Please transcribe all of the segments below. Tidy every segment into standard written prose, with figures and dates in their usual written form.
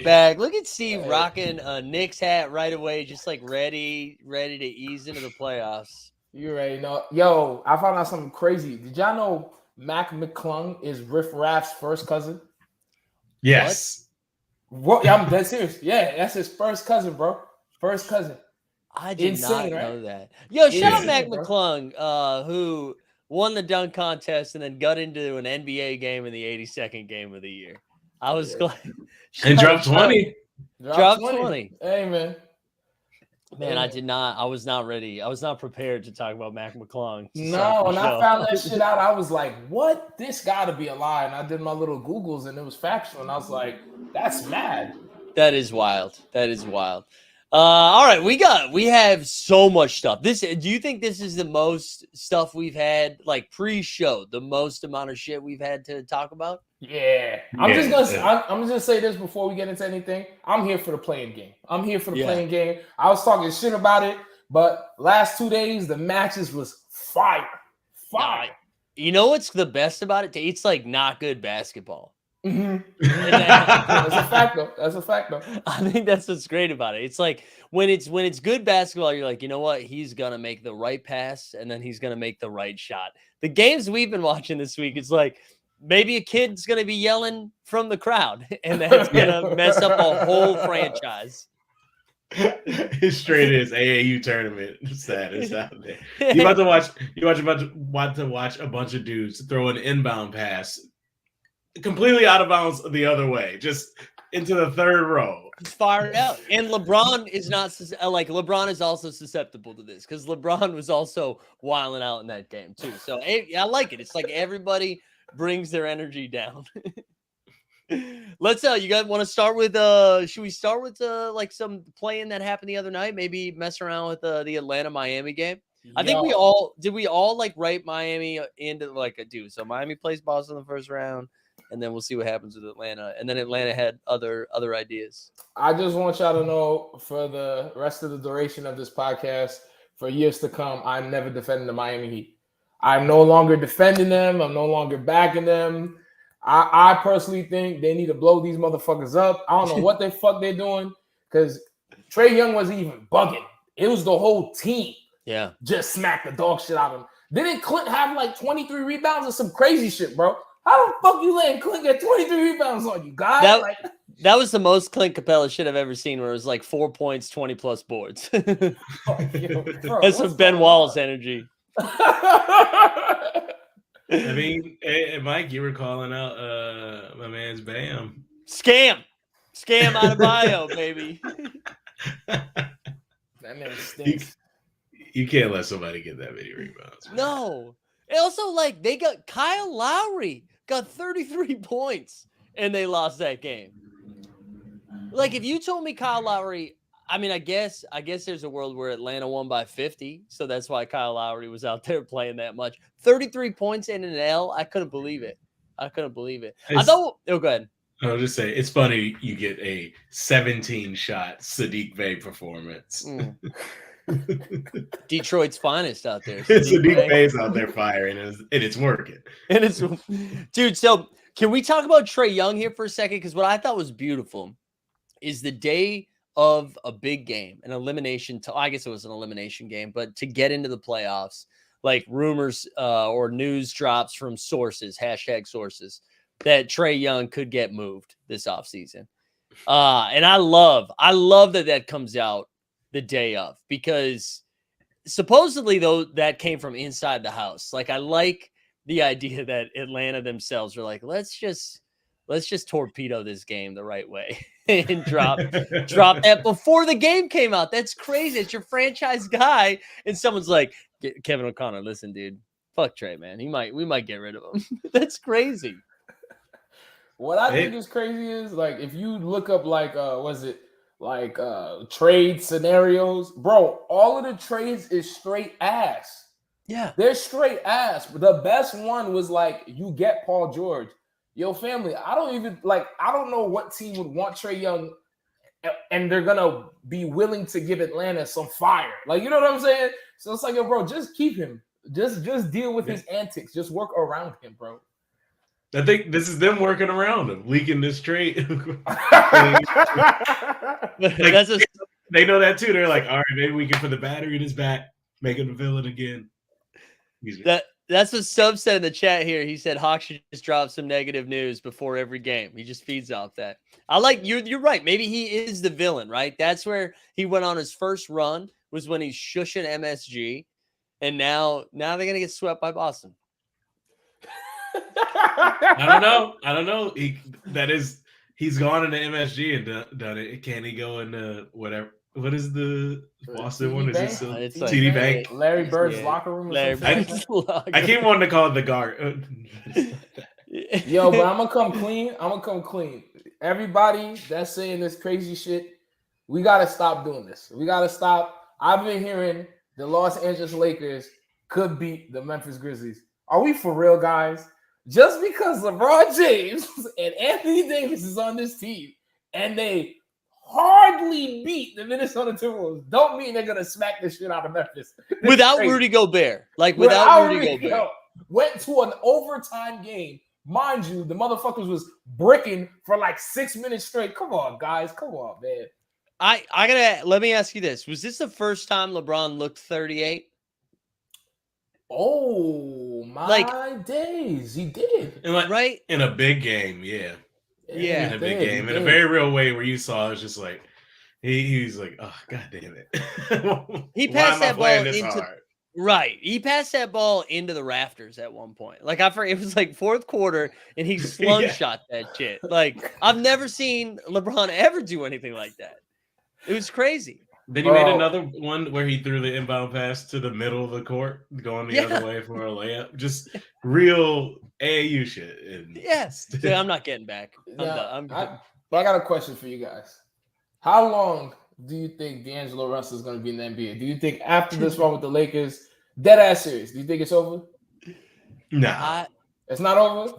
are back. Look at Steve rocking a Knicks hat right away, just like ready to ease into the playoffs. You already know. Yo, I found out something crazy. Did y'all know Mac McClung is Riff Raff's first cousin? Yes. What? Yeah, I'm dead serious. Yeah, that's his first cousin, bro. First cousin. I did Insane, not right? know that. Yo, shout out Mac Insane, bro. McClung, who won the dunk contest and then got into an NBA game in the 82nd game of the year. I was glad. And dropped 20. Dropped 20. Hey, man. Man, I was not ready. I was not prepared to talk about Mac McClung. No, when I found that shit out, I was like, what? This got to be a lie. And I did my little Googles and it was factual. And I was like, that's mad. That is wild. That is wild. All right, we have so much stuff. Do you think this is the most stuff we've had like pre-show, the most amount of shit we've had to talk about? Yeah. I'm just gonna say this before we get into anything. I'm here for the playing game. Playing game. I was talking shit about it, but last 2 days the matches was fire. You know what's the best about it? It's like not good basketball. Mm-hmm. That's a fact though. I think that's what's great about it. It's like when it's good basketball, you're like, you know what? He's gonna make the right pass and then he's gonna make the right shot. The games we've been watching this week, it's like maybe a kid's gonna be yelling from the crowd, and that's gonna mess up a whole franchise. It's straight as AAU tournament status out there. You about to watch a bunch of dudes throw an inbound pass completely out of bounds the other way, just into the third row. It's fired out. And LeBron is not LeBron is also susceptible to this because LeBron was also wilding out in that game too. So I like it. It's like everybody brings their energy down. Let's you guys want to start with should we start with like some playing that happened the other night? Maybe mess around with the Atlanta Miami game. I think we all like write Miami into like a do. So Miami plays Boston in the first round. And then we'll see what happens with Atlanta. And then Atlanta had other ideas. I just want y'all to know for the rest of the duration of this podcast, for years to come, I'm never defending the Miami Heat. I'm no longer defending them. I'm no longer backing them. I personally think they need to blow these motherfuckers up. I don't know what the fuck they're doing because Trae Young wasn't even bugging. It was the whole team. Yeah. Just smacked the dog shit out of him. Didn't Clint have like 23 rebounds or some crazy shit, bro? How the fuck you letting Clint get 23 rebounds on you, guys? That was the most Clint Capella shit I've ever seen, where it was like 4 points, 20 plus boards. That's some Ben Wallace energy. I mean, hey, Mike, you were calling out my man's Bam. Scam out of bio, baby. That man stinks. You can't let somebody get that many rebounds. No. And also, like, they got Kyle Lowry got 33 points and they lost that game. Like, if you told me Kyle Lowry, I mean, I guess there's a world where Atlanta won by 50, so that's why Kyle Lowry was out there playing that much. 33 points in an L, I couldn't believe it. I thought, go ahead. I'll just say, it's funny you get a 17-shot Sadiq Bey performance. Detroit's finest out there. Sadiq Bey's out there firing, and it's working. Dude, so can we talk about Trae Young here for a second? Because what I thought was beautiful is the day of a big game, an elimination. I guess it was an elimination game, but to get into the playoffs, like rumors or news drops from sources, #sources, that Trae Young could get moved this offseason. And I love that comes out the day of, because supposedly though that came from inside the house. Like, I like the idea that Atlanta themselves are like, let's just torpedo this game the right way and drop that before the game came out. That's crazy. It's your franchise guy, and someone's like, Kevin O'Connor, listen, dude, fuck Trae, man. We might get rid of him. That's crazy. What I think is crazy is, like, if you look up trade scenarios, bro, all of the trades is straight ass. Yeah, they're straight ass. The best one was like, you get Paul George. Yo, family, I don't know what team would want Trae Young and they're gonna be willing to give Atlanta some fire. Like, you know what I'm saying? So it's like, yo, bro, just keep him. Just deal with his antics. Just work around him, bro. I think this is them working around him, leaking this trade. That's a They know that too. They're like, all right, maybe we can put the battery in his back, make him the villain again. That's a subset in the chat here. He said Hawk should just drop some negative news before every game. He just feeds off that. I like you're right. Maybe he is the villain, right? That's where he went on his first run, was when he's shushing MSG, and now they're gonna get swept by Boston. I don't know. He's gone into MSG and done it. Can he go into whatever? What is the Boston one? Is it still It's TD Bank? Larry Bird's locker room. Larry Bird's locker I keep wanting to call it the guard. Yo, but I'm gonna come clean. Everybody that's saying this crazy shit, we gotta stop doing this. We gotta stop. I've been hearing the Los Angeles Lakers could beat the Memphis Grizzlies. Are we for real, guys? Just because LeBron James and Anthony Davis is on this team and they hardly beat the Minnesota Timberwolves, don't mean they're gonna smack the shit out of Memphis. Without Rudy Gobert. Like without Rudy Gobert. Went to an overtime game. Mind you, the motherfuckers was bricking for like 6 minutes straight. Come on, guys. Come on, man. Let me ask you this. Was this the first time LeBron looked 38? Oh my days. He did. Right? In a big game, yeah. Yeah. In a big game. In a very real way where you saw it was just like he's like, oh god damn it. He passed that ball into hard? Right. He passed that ball into the rafters at one point. Like I forget, it was like fourth quarter and he slung shot that shit. Like I've never seen LeBron ever do anything like that. It was crazy. Then he made another one where he threw the inbound pass to the middle of the court, going the other way for a layup. Just real AAU shit. And yes. So I'm not getting back. I'm done. But I got a question for you guys. How long do you think D'Angelo Russell is going to be in the NBA? Do you think after this run with the Lakers, dead ass serious, do you think it's over? Nah. It's not over?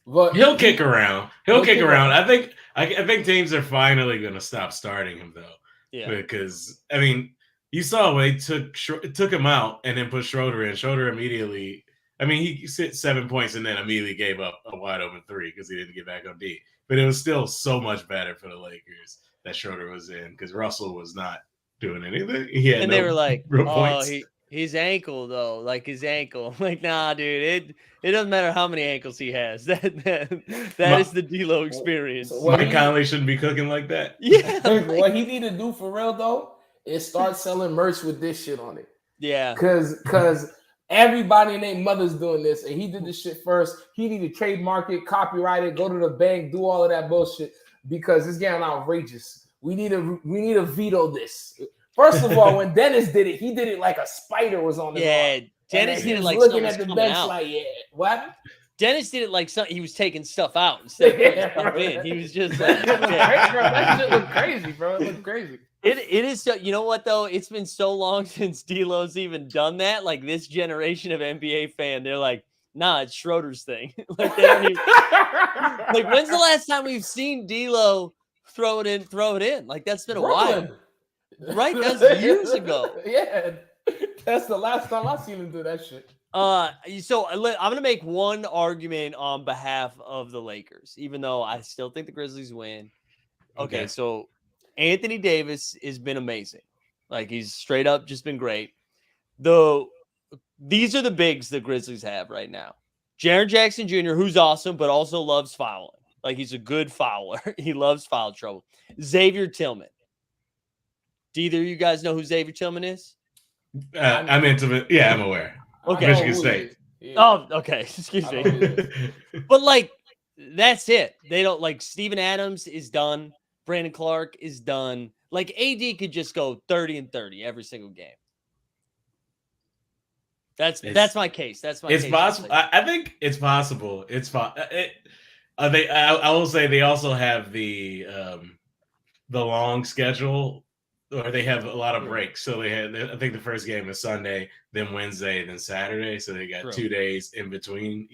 But he'll kick around. He'll kick around. I think teams are finally going to stop starting him, though. Yeah. Because, I mean, you saw when they took him out and then put Schroeder in. Schroeder immediately, I mean, he hit 7 points and then immediately gave up a wide open three because he didn't get back on D. But it was still so much better for the Lakers that Schroeder was in because Russell was not doing anything. They were like, points. His ankle though, like his ankle. Like, nah, dude, it doesn't matter how many ankles he has. That is the D'Lo experience. So Mike Conley shouldn't be cooking like that. Yeah. What he need to do for real though is start selling merch with this shit on it. Yeah. Cause everybody and their mother's doing this, and he did this shit first. He need to trademark it, copyright it, go to the bank, do all of that bullshit because it's getting outrageous. We need to veto this. First of all, when Dennis did it, he did it like a spider was on his arm. Dennis did it like looking at the bench like, what? Dennis did it like he was taking stuff out instead of putting stuff in. He was just like, that shit looked crazy, bro. It looked crazy. It is so. You know what though? It's been so long since D'Lo's even done that. Like this generation of NBA fan, they're like, nah, it's Schroeder's thing. Like they don't even, like when's the last time we've seen D'Lo throw it in? Like that's been a while. Right, that's years ago. Yeah, that's the last time I've seen him do that shit. So I'm gonna make one argument on behalf of the Lakers, even though I still think the Grizzlies win. Okay. So Anthony Davis has been amazing. Like he's straight up just been great. These are the bigs the Grizzlies have right now. Jaren Jackson Jr., who's awesome, but also loves fouling. Like he's a good fouler. He loves foul trouble. Xavier Tillman. Do either of you guys know who Xavier Tillman is? I'm intimate. Yeah, I'm aware. Okay. Michigan State. Yeah. Oh, okay. Excuse me. But like, that's it. They don't like Steven Adams is done. Brandon Clark is done. Like AD could just go 30 and 30 every single game. That's my case. That's my case. It's possible. I think it's possible. It's I will say they also have the long schedule, or they have a lot of breaks. So I think the first game is Sunday, then Wednesday, then Saturday. So they got 2 days in between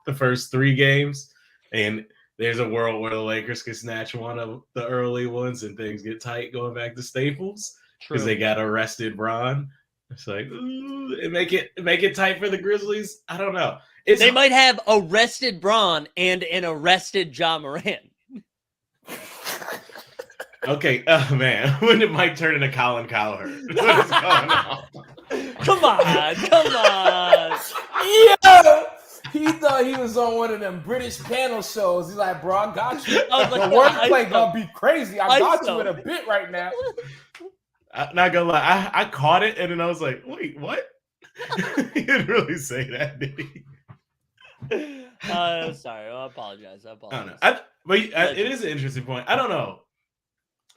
the first 3 games. And there's a world where the Lakers can snatch one of the early ones and things get tight going back to Staples because they got arrested Bron. It's like make it tight for the Grizzlies. I don't know. They might have arrested Braun and an arrested Ja Morant. Okay, oh man, when did Mike turn into Colin Cowherd? What is going on? Come on. Yeah, he thought he was on one of them British panel shows. He's like, bro, I got you. I was like, The wordplay gonna be crazy. I got ISO. you in a bit right now. I'm not gonna lie, I caught it and then I was like, wait, what? He didn't really say that, did he? Sorry, I apologize. I don't know. But it is an interesting point. I don't know.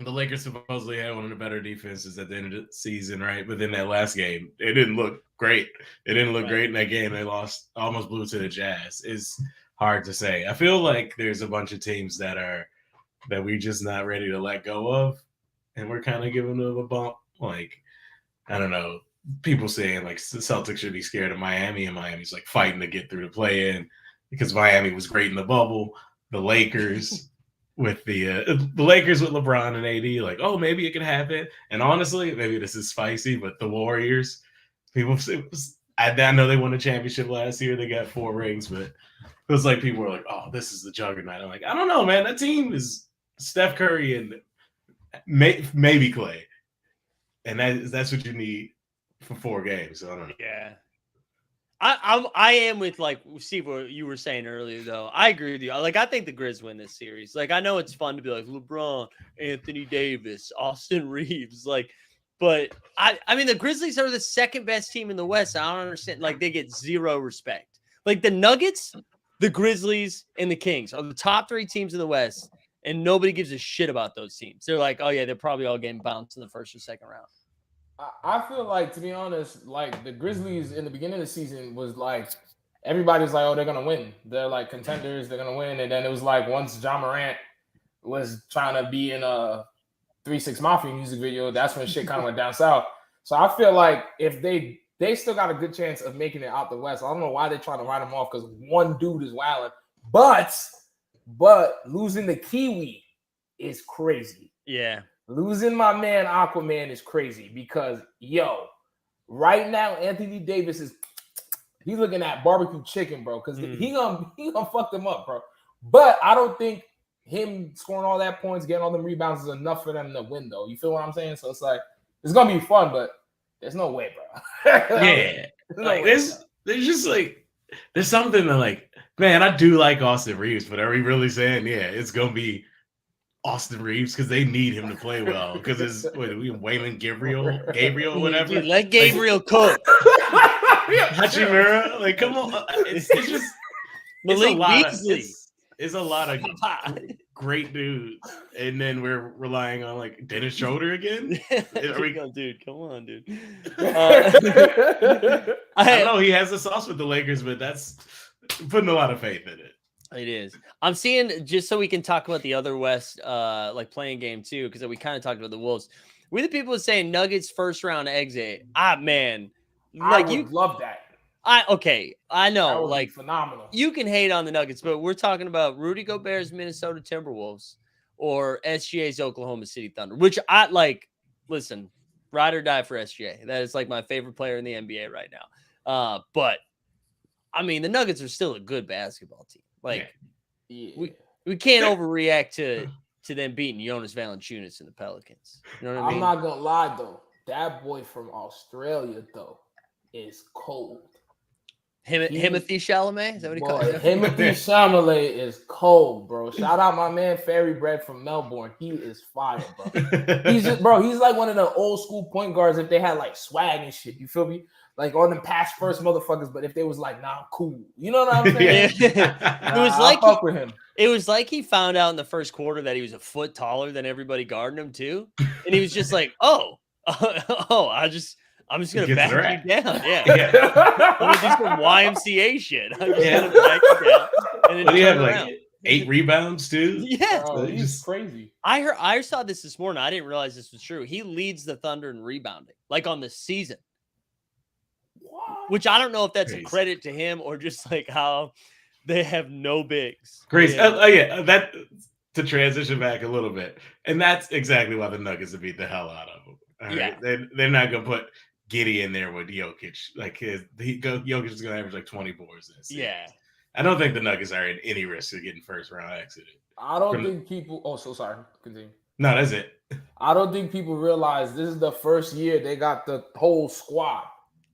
The Lakers supposedly had one of the better defenses at the end of the season, right? But then that last game, it didn't look great. It didn't look great in that game. They lost, almost blew to the Jazz. It's hard to say. I feel like there's a bunch of teams that we're just not ready to let go of, and we're kind of giving them a bump. Like, I don't know, people saying like the Celtics should be scared of Miami, and Miami's like fighting to get through the play-in because Miami was great in the bubble. The Lakers. With the Lakers with LeBron and AD, like, oh, maybe it can happen. And honestly, maybe this is spicy, but the Warriors, I know they won a championship last year. They got 4 rings, but it was like people were like, oh, this is the juggernaut. I'm like, I don't know, man. That team is Steph Curry and maybe Clay. And that's what you need for 4 games. So I don't know. Yeah. I am with like Steve, what you were saying earlier though. I agree with you. Like I think the Grizz win this series. Like I know it's fun to be like LeBron, Anthony Davis, Austin Reeves, like, but I mean the Grizzlies are the second best team in the West. I don't understand. Like they get zero respect. Like the Nuggets, the Grizzlies, and the Kings are the top 3 teams in the West, and nobody gives a shit about those teams. They're like, oh yeah, they're probably all getting bounced in the first or second round. I feel like, to be honest, like the Grizzlies in the beginning of the season was like everybody's like, oh, they're gonna win. They're like contenders, they're gonna win. And then it was like once Ja Morant was trying to be in a 3-6 Mafia music video, that's when shit kind of went down south. So I feel like if they still got a good chance of making it out the West. I don't know why they're trying to write them off because one dude is wilding. But losing the Kiwi is crazy. Yeah. Losing my man Aquaman is crazy because, right now Anthony Davis he's looking at barbecue chicken, bro, because he gonna fuck them up, bro. But I don't think him scoring all that points, getting all them rebounds is enough for them to win, though. You feel what I'm saying? So it's like it's gonna be fun, but there's no way, bro. Yeah, like there's just like there's something that like, man, I do like Austin Reeves, but are we really saying it's gonna be Austin Reeves because they need him to play well because it's Waylon Gabriel, whatever. Dude, let Gabriel cook. Hachimura, like come on, it's just Malik Beasley. It's a lot of great dudes, and then we're relying on like Dennis Schroeder again. Dude, come on, dude. I don't know. He has the sauce with the Lakers, but that's putting a lot of faith in it. It is. I'm seeing, just so we can talk about the other West like playing game too, because we kind of talked about the Wolves. We're the people saying Nuggets first round exit. Man, like I would love that. I know, like phenomenal. You can hate on the Nuggets, but we're talking about Rudy Gobert's Minnesota Timberwolves or SGA's Oklahoma City Thunder, which I like. Listen, ride or die for SGA. That is like my favorite player in the NBA right now. But I mean, the Nuggets are still a good basketball team. Like, we can't overreact to them beating Jonas Valanciunas and the Pelicans. You know what I mean? I'm not gonna lie though, that boy from Australia though is cold. Timothy Chalamet? Is that what he calls it? Timothy Chalamet is cold, bro. Shout out my man Fairy Bread from Melbourne. He is fire, bro. He's like one of the old school point guards if they had like swag and shit. You feel me? Like on them pass first motherfuckers, but if they was like, nah, I'm cool. You know what I'm saying? It was like he found out in the first quarter that he was a foot taller than everybody guarding him too. And he was just like, I'm just gonna back you down. Yeah. I'm gonna do some YMCA shit. I'm just gonna back you down. And then you have like 8 rebounds too. Yeah, he's crazy. I saw this morning. I didn't realize this was true. He leads the Thunder in rebounding, like on the season. What? Which I don't know if that's a credit to him or just like how they have no bigs. Crazy. That to transition back a little bit, and that's exactly why the Nuggets have beat the hell out of them. All right? They're not gonna put giddy in there with Jokic. Like Jokic is going to average like 20 boards in this series. Yeah. I don't think the Nuggets are in any risk of getting first round exited. I don't think people. Oh, so sorry. Continue. No, that's it. I don't think people realize this is the first year they got the whole squad.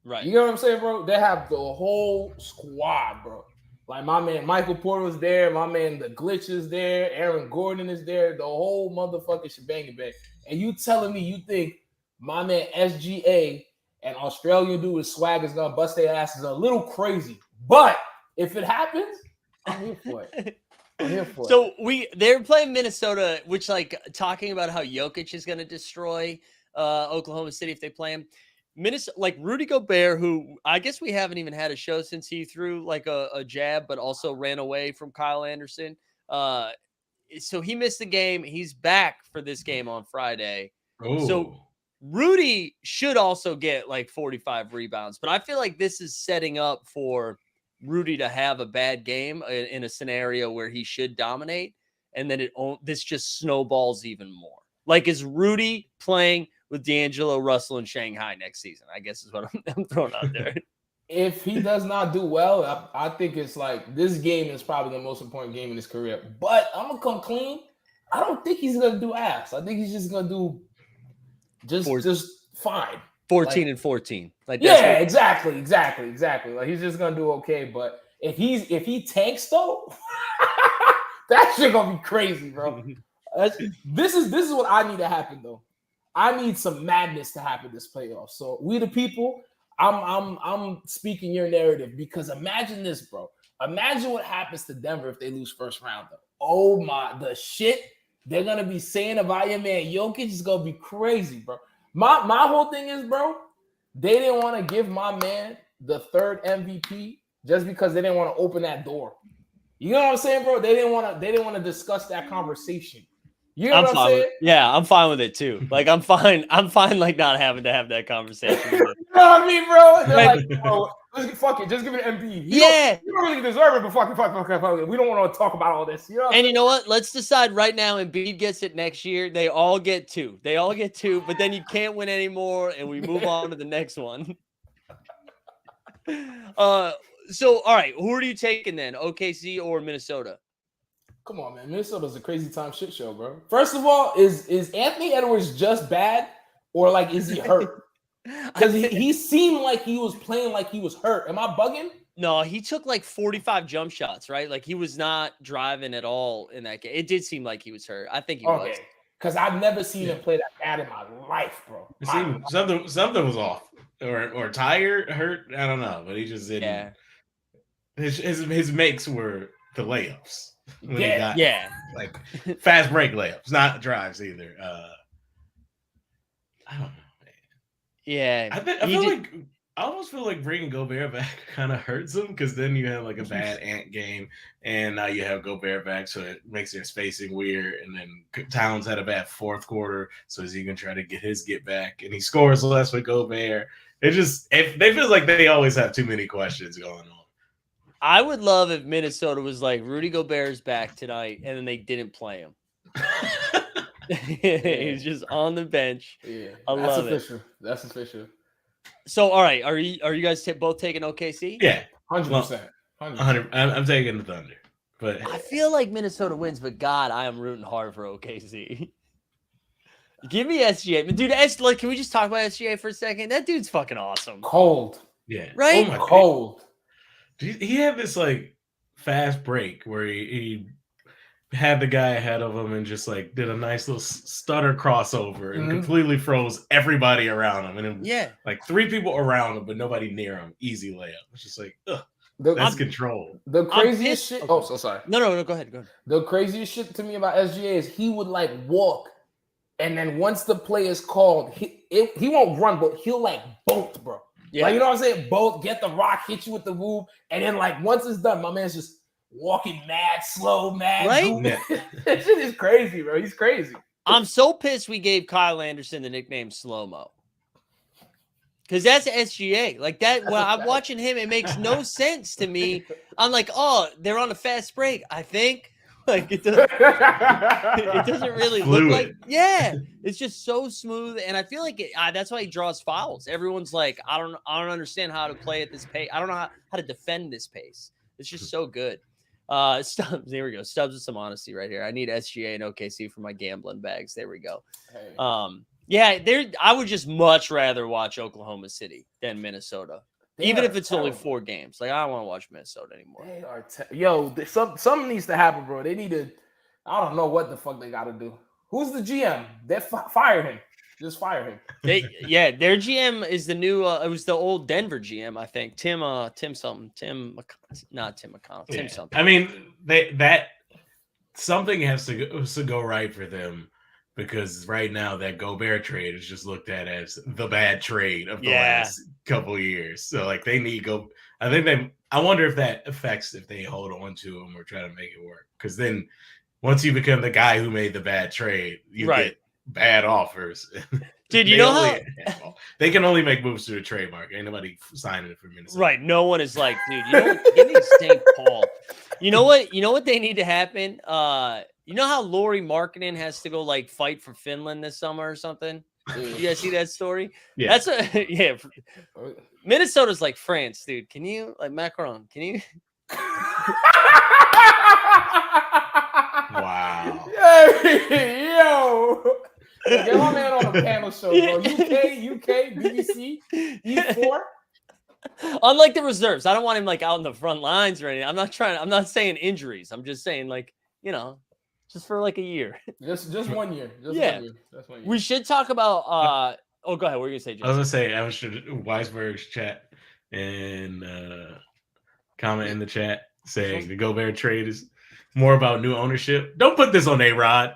Right. You know what I'm saying, bro? They have the whole squad, bro. Like my man Michael Porter was there. My man The Glitch is there. Aaron Gordon is there. The whole motherfucking shebang bang. And you telling me you think my man SGA and Australian dude with swag is gonna bust their asses a little crazy. But if it happens, I'm here for it. I'm here for So it. they're playing Minnesota, which like talking about how Jokic is going to destroy Oklahoma City if they play him. Minnesota, like Rudy Gobert, who I guess we haven't even had a show since he threw like a jab, but also ran away from Kyle Anderson. So he missed the game. He's back for this game on Friday. Ooh. So Rudy should also get like 45 rebounds, but I feel like this is setting up for Rudy to have a bad game in a scenario where he should dominate, and then this just snowballs even more. Like, is Rudy playing with D'Angelo Russell in Shanghai next season? I guess is what I'm throwing out there. If he does not do well, I think it's like this game is probably the most important game in his career. But I'm gonna come clean. I don't think he's gonna do ass. I think he's just gonna do just fine. 14 and 14. Like yeah, exactly. Like he's just gonna do okay. But if he tanks though, that shit gonna be crazy, bro. This is what I need to happen though. I need some madness to happen this playoff. So we the people, I'm speaking your narrative because imagine this, bro. Imagine what happens to Denver if they lose first round though. Oh my, the shit they're gonna be saying about your man Jokic is gonna be crazy, bro. My whole thing is, bro, they didn't want to give my man the third MVP just because they didn't want to open that door. You know what I'm saying, bro? They didn't want to discuss that conversation. You know what I'm saying? I'm fine with it too. Like I'm fine like not having to have that conversation. You know what I mean, bro? They're like, bro, fuck it, just give it an MVP. You don't really deserve it, but fuck it. We don't want to talk about all this. You know and you know what? Let's decide right now. Embiid gets it next year. They all get two. But then you can't win anymore, and we move on to the next one. So all right, who are you taking then? OKC or Minnesota? Come on, man. Minnesota's a crazy time shit show, bro. First of all, is Anthony Edwards just bad, or like is he hurt? Because he seemed like he was playing like he was hurt. Am I bugging? No, he took like 45 jump shots, right? Like he was not driving at all in that game. It did seem like he was hurt. I think he was. Because I've never seen him play that bad in my life, bro. Something was off, or tired, hurt. I don't know, but he just didn't. Yeah. His makes were the layups. Like fast break layups, not drives either. I don't know, man. Yeah, I almost feel like bringing Gobert back kind of hurts him because then you have like a bad Ant game, and now you have Gobert back, so it makes their spacing weird. And then Towns had a bad fourth quarter, so is he gonna try to get his get back? And he scores less with Gobert. They feel like they always have too many questions going on. I would love if Minnesota was like Rudy Gobert's back tonight, and then they didn't play him. He's just on the bench. Yeah, I love it. That's official. So, all right, are you guys both taking OKC? Yeah, 100%. 100. I'm taking the Thunder, but I feel like Minnesota wins. But God, I am rooting hard for OKC. Give me SGA, dude. Like, can we just talk about SGA for a second? That dude's fucking awesome. Cold, yeah, right? Oh my cold. God. He had this like fast break where he had the guy ahead of him and just like did a nice little stutter crossover and completely froze everybody around him. And like three people around him, but nobody near him. Easy layup. It's just like, that's control. The craziest shit. Oh, so sorry. No, go ahead. The craziest shit to me about SGA is he would like walk, and then once the play is called, he won't run, but he'll like bolt, bro. Yeah. Like, you know what I'm saying? Both get the rock, hit you with the move, and then like once it's done, my man's just walking mad slow, mad. Right? That shit is crazy, bro. He's crazy. I'm so pissed we gave Kyle Anderson the nickname Slow Mo. Because that's SGA. Like that, when I'm watching him, it makes no sense to me. I'm like, oh, they're on a fast break, I think. Like it doesn't really look like. Yeah, it's just so smooth, and I feel like that's why he draws fouls. Everyone's like, I don't understand how to play at this pace. I don't know how to defend this pace. It's just so good. Stubbs, there we go. Stubbs with some honesty right here. I need SGA and OKC for my gambling bags. There we go. Hey. Yeah, I would just much rather watch Oklahoma City than Minnesota. Even if it's only 4 games. Like, I don't want to watch Minnesota anymore. They are something needs to happen, bro. They need to, I don't know what the fuck they got to do. Who's the GM? They fire him. Just fire him. Their GM is the new, it was the old Denver GM, I think. Tim something. Not Tim McConnell. Yeah. Tim something. I mean, that something has to go right for them. Because right now that Gobert trade is just looked at as the bad trade of the last couple of years. So like they need I wonder if that affects if they hold on to him or try to make it work. Because then once you become the guy who made the bad trade, you get bad offers. Dude, you know how they can only make moves to the trade market. Ain't nobody signing it for Minnesota. Right. No one is like, dude, you know what? Give me St. Paul. You know what they need to happen? You know how Lauri Markkinen has to go like fight for Finland this summer or something? You guys see that story? Yeah. Minnesota's like France, dude. Can you Macron? Can you? Wow. Yo. Get my man on a panel show, bro. UK, BBC, E4. Unlike the reserves, I don't want him like out in the front lines or anything. I'm not saying injuries. I'm just saying just for like a year. Just 1 year. Just 1 year. That's 1 year. We should talk about go ahead. What are you gonna say, Jason? I was gonna say Weisberg's chat and comment in the chat saying the Gobert trade is more about new ownership. Don't put this on A-Rod.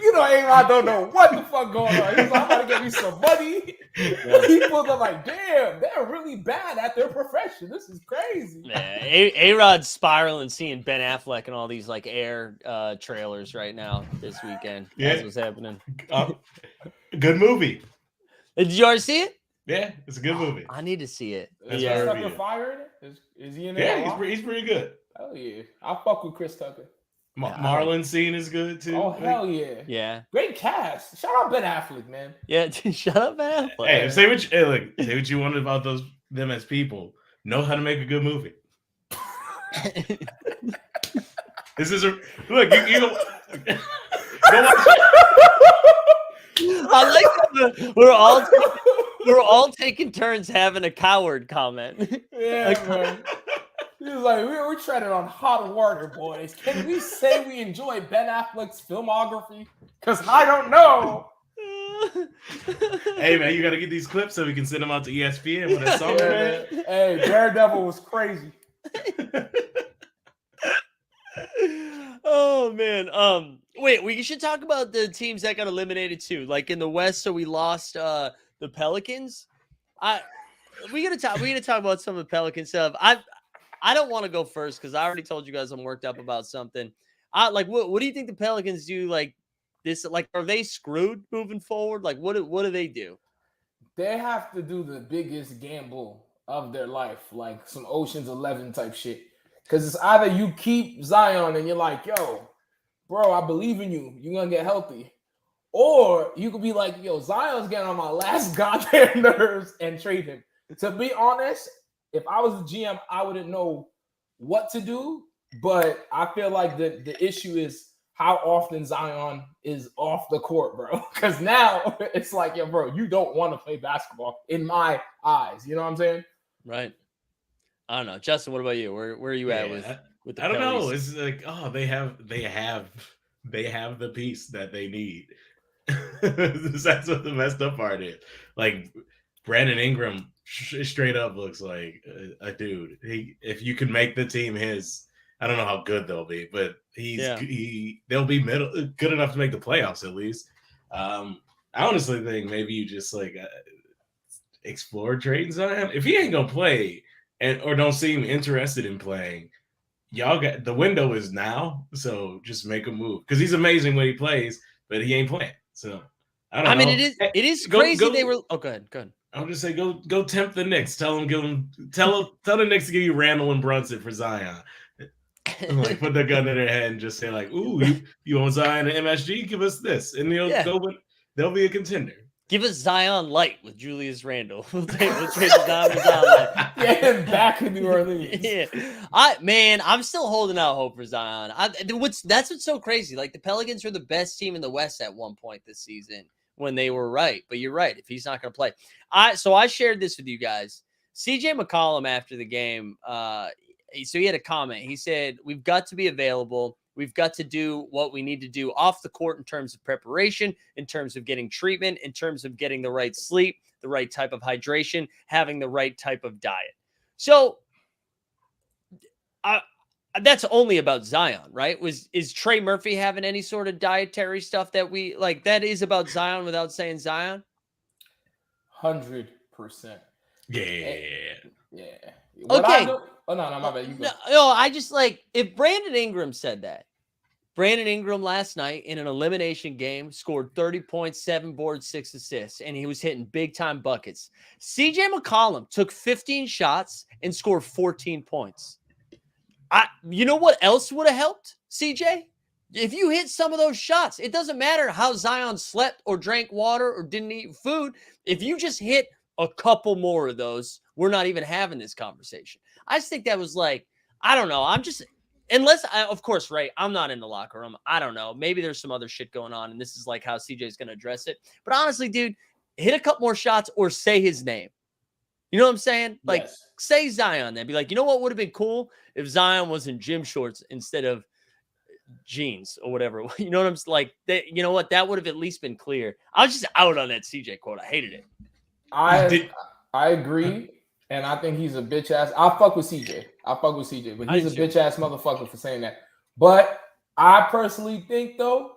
You know, A-Rod don't know what the fuck going on. He's like, I'm about to get me some money. People are like, damn, they're really bad at their profession. This is crazy. Yeah, A-Rod's spiraling, seeing Ben Affleck and all these like Air trailers right now this weekend. That's what's happening. Good movie. Did you already see it? Yeah, it's a good movie. I need to see it. Is Chris Tucker firing it? Is he in there? Yeah, he's pretty good. Oh yeah, I'll fuck with Chris Tucker. Marlon scene is good too. Oh hell yeah! Yeah, great cast. Shout out Ben Affleck, man. Yeah, shut up, Ben Affleck. Hey, say what you wanted about them as people. Know how to make a good movie. This is you go watch it. I like that we're all taking turns having a coward comment. Yeah, man. He was like, we're treading on hot water, boys. Can we say we enjoy Ben Affleck's filmography? Because I don't know. Hey, man, you got to get these clips so we can send them out to ESPN with that song, man. Hey, Daredevil was crazy. Oh, man. Wait, we should talk about the teams that got eliminated, too. Like, in the West, so we lost the Pelicans. We gotta talk about some of the Pelican stuff. I don't want to go first because I already told you guys I'm worked up about something. What do you think the Pelicans do? Like this, like are they screwed moving forward? Like what do they do? They have to do the biggest gamble of their life, like some Ocean's 11 type shit. Because it's either you keep Zion and you're like, yo, bro, I believe in you. You're gonna get healthy, or you could be like, yo, Zion's getting on my last goddamn nerves and trade him. To be honest. If I was the GM, I wouldn't know what to do, but I feel like the issue is how often Zion is off the court, bro. Because now it's like, yo, bro, you don't want to play basketball in my eyes. You know what I'm saying? Right. I don't know. Justin, what about you? Where are you at with the I don't Pellies? know. It's like, oh, they have the piece that they need. That's what the messed up part is. Like Brandon Ingram straight up looks like a dude. If you can make the team his, I don't know how good they'll be, but they'll be good enough to make the playoffs at least. I honestly think maybe you just like explore trading Zion. If he ain't gonna play or don't seem interested in playing, y'all got the window is now, so just make a move because he's amazing when he plays, but he ain't playing. So I don't know. I mean, it is crazy. They were. Oh, go ahead. I'll just say go tempt the Knicks. Tell the Knicks to give you Randall and Brunson for Zion. And like put the gun to their head and just say like, "Ooh, you want Zion and MSG? Give us this," and they'll be a contender. Give us Zion Light with Julius Randle. We'll trade Zion for Zion Light. Get him back in New Orleans. Yeah. I'm still holding out hope for Zion. That's what's so crazy. Like the Pelicans were the best team in the West at one point this season when they were right. But you're right. If he's not going to play, I shared this with you guys. CJ McCollum after the game, so he had a comment. He said, "We've got to be available. We've got to do what we need to do off the court in terms of preparation, in terms of getting treatment, in terms of getting the right sleep, the right type of hydration, having the right type of diet." So that's only about Zion, right? Is Trey Murphy having any sort of dietary stuff that we like that is about Zion without saying Zion? 100%. Yeah. Okay. Oh no, my bad. You go. No, I just like if Brandon Ingram said that. Brandon Ingram last night in an elimination game scored 30 points, 7 boards, 6 assists, and he was hitting big-time buckets. CJ McCollum took 15 shots and scored 14 points. You know what else would have helped, CJ? If you hit some of those shots, it doesn't matter how Zion slept or drank water or didn't eat food. If you just hit a couple more of those, we're not even having this conversation. I just think that was like, I don't know. Of course, right, I'm not in the locker room. I don't know. Maybe there's some other shit going on, and this is like how CJ's going to address it. But honestly, dude, hit a couple more shots or say his name. You know what I'm saying? Like, Yes. Say Zion then. Be like, you know what would have been cool if Zion was in gym shorts instead of jeans or whatever. You know what I'm like? You know what? That would have at least been clear. I was just out on that CJ quote. I hated it. I agree. And I think he's a bitch ass. I fuck with CJ, but he's a bitch ass motherfucker for saying that. But I personally think though,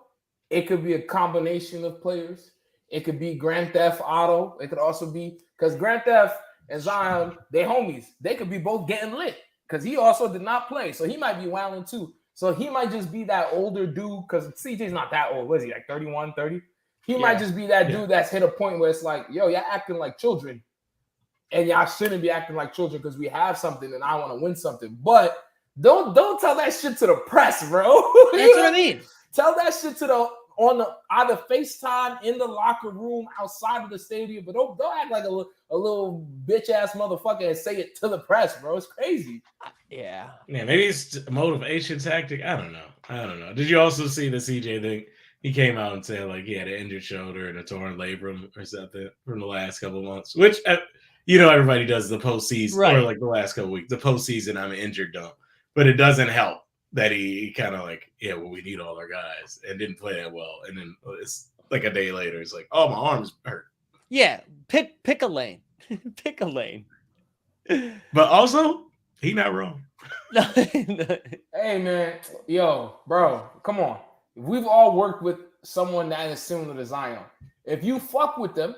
it could be a combination of players. It could be Grand Theft Auto. It could also be because Grand Theft and Zion, they homies. They could be both getting lit because he also did not play. So he might be wilding too. So he might just be that older dude because CJ's not that old. What is he, like 31, 30? He might just be that dude that's hit a point where it's like, yo, you're acting like children. And y'all shouldn't be acting like children because we have something and I want to win something. But don't tell that shit to the press, bro. That's what I mean. Tell that shit to either FaceTime in the locker room outside of the stadium, but don't act like a little bitch ass motherfucker and say it to the press, bro. It's crazy. Yeah. Yeah, maybe it's a motivation tactic. I don't know. Did you also see the CJ thing? He came out and said like he had an injured shoulder and a torn labrum or something from the last couple of months, which everybody does the postseason or like the last couple of weeks. The postseason, I'm injured, dump, but it doesn't help that he kind of like, we need all our guys and didn't play that well. And then it's like a day later, it's like, oh, my arm's hurt. Yeah, pick a lane. Pick a lane. But also, he not wrong. Hey, man. Yo, bro, come on. We've all worked with someone that is similar to Zion. If you fuck with them,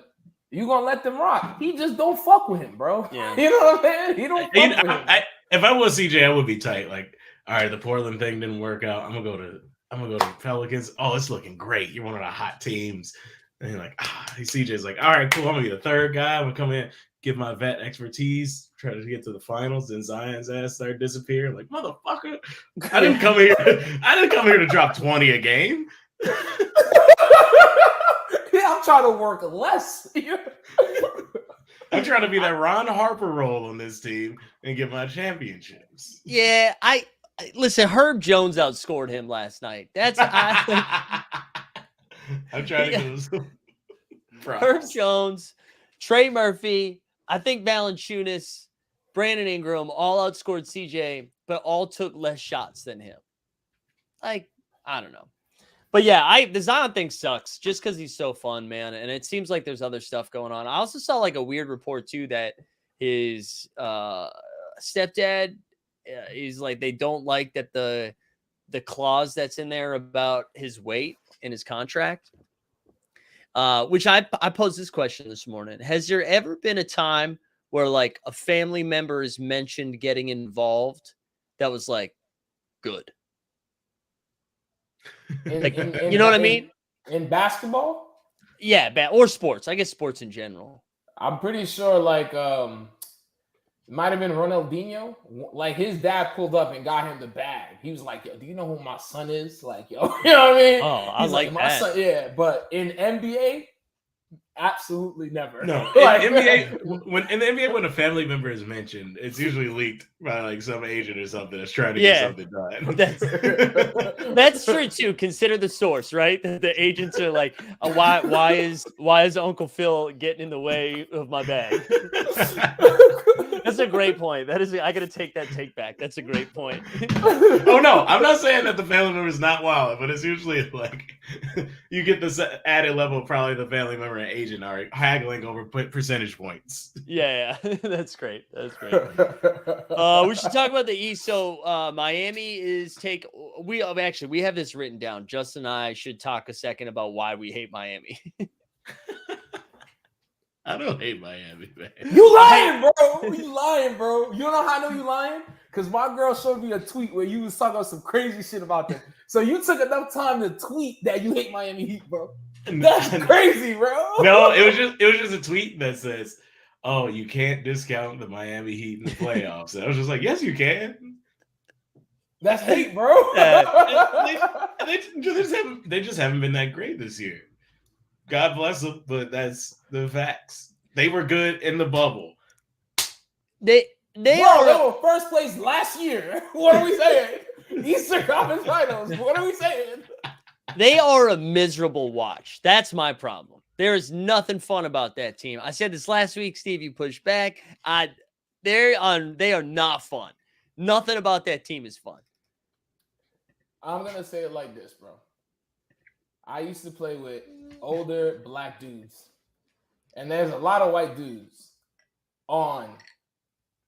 you going to let them rock. He just don't fuck with him, bro. Yeah. You know what I'm saying? He don't fuck with him. If I was CJ, I would be tight. Like, all right, the Portland thing didn't work out. I'm gonna go to Pelicans. Oh, it's looking great. You're one of the hot teams. And you're like, CJ's like, all right, cool. I'm gonna be the third guy. I'm gonna come in, give my vet expertise, try to get to the finals. Then Zion's ass started disappearing. Like, motherfucker, I didn't come here. I didn't come here to drop 20 a game. Yeah, I'm trying to work less. I'm trying to be that Ron Harper role on this team and get my championships. Yeah, listen. Herb Jones outscored him last night. That's I'm trying to go. Herb Jones, Trey Murphy. I think Valanciunas, Brandon Ingram all outscored CJ, but all took less shots than him. Like, I don't know. But yeah, the Zion thing sucks just because he's so fun, man. And it seems like there's other stuff going on. I also saw like a weird report too that his stepdad is like, they don't like that the clause that's in there about his weight in his contract. Which I posed this question this morning. Has there ever been a time where like a family member is mentioned getting involved that was like good? You know what I mean? In basketball? Yeah, or sports. I guess sports in general. I'm pretty sure like It might have been Ronaldinho. Like his dad pulled up and got him the bag. He was like, "Yo, do you know who my son is?" Like, yo, you know what I mean? Oh, I He's like my that. son. Yeah, but in NBA, absolutely never. No, Like, in the NBA when a family member is mentioned, it's usually leaked by like some agent or something that's trying to get something done. That's true too. Consider the source, right? The agents are like, why is Uncle Phil getting in the way of my bag? That's a great point. That is, I got to take that take back. That's a great point. Oh no, I'm not saying that the family member is not wild, but it's usually like you get this added level of probably the family member and agent are haggling over percentage points. Yeah, that's great. That's great. We should talk about the East. So Miami is we have this written down. Justin and I should talk a second about why we hate Miami. I don't hate Miami, man. You lying, bro. You lying, bro. You know how I know you lying? Because my girl showed me a tweet where you was talking about some crazy shit about them. So you took enough time to tweet that you hate Miami Heat, bro. That's crazy, bro. No, it was just a tweet that says, "Oh, you can't discount the Miami Heat in the playoffs." And I was just like, "Yes, you can." That's hate, bro. They just haven't been that great this year. God bless them, but that's the facts. They were good in the bubble. They were first place last year. What are we saying? Eastern Conference Finals. What are we saying? They are a miserable watch. That's my problem. There is nothing fun about that team. I said this last week, Steve. You pushed back. They are not fun. Nothing about that team is fun. I'm gonna say it like this, bro. I used to play with older black dudes, and there's a lot of white dudes on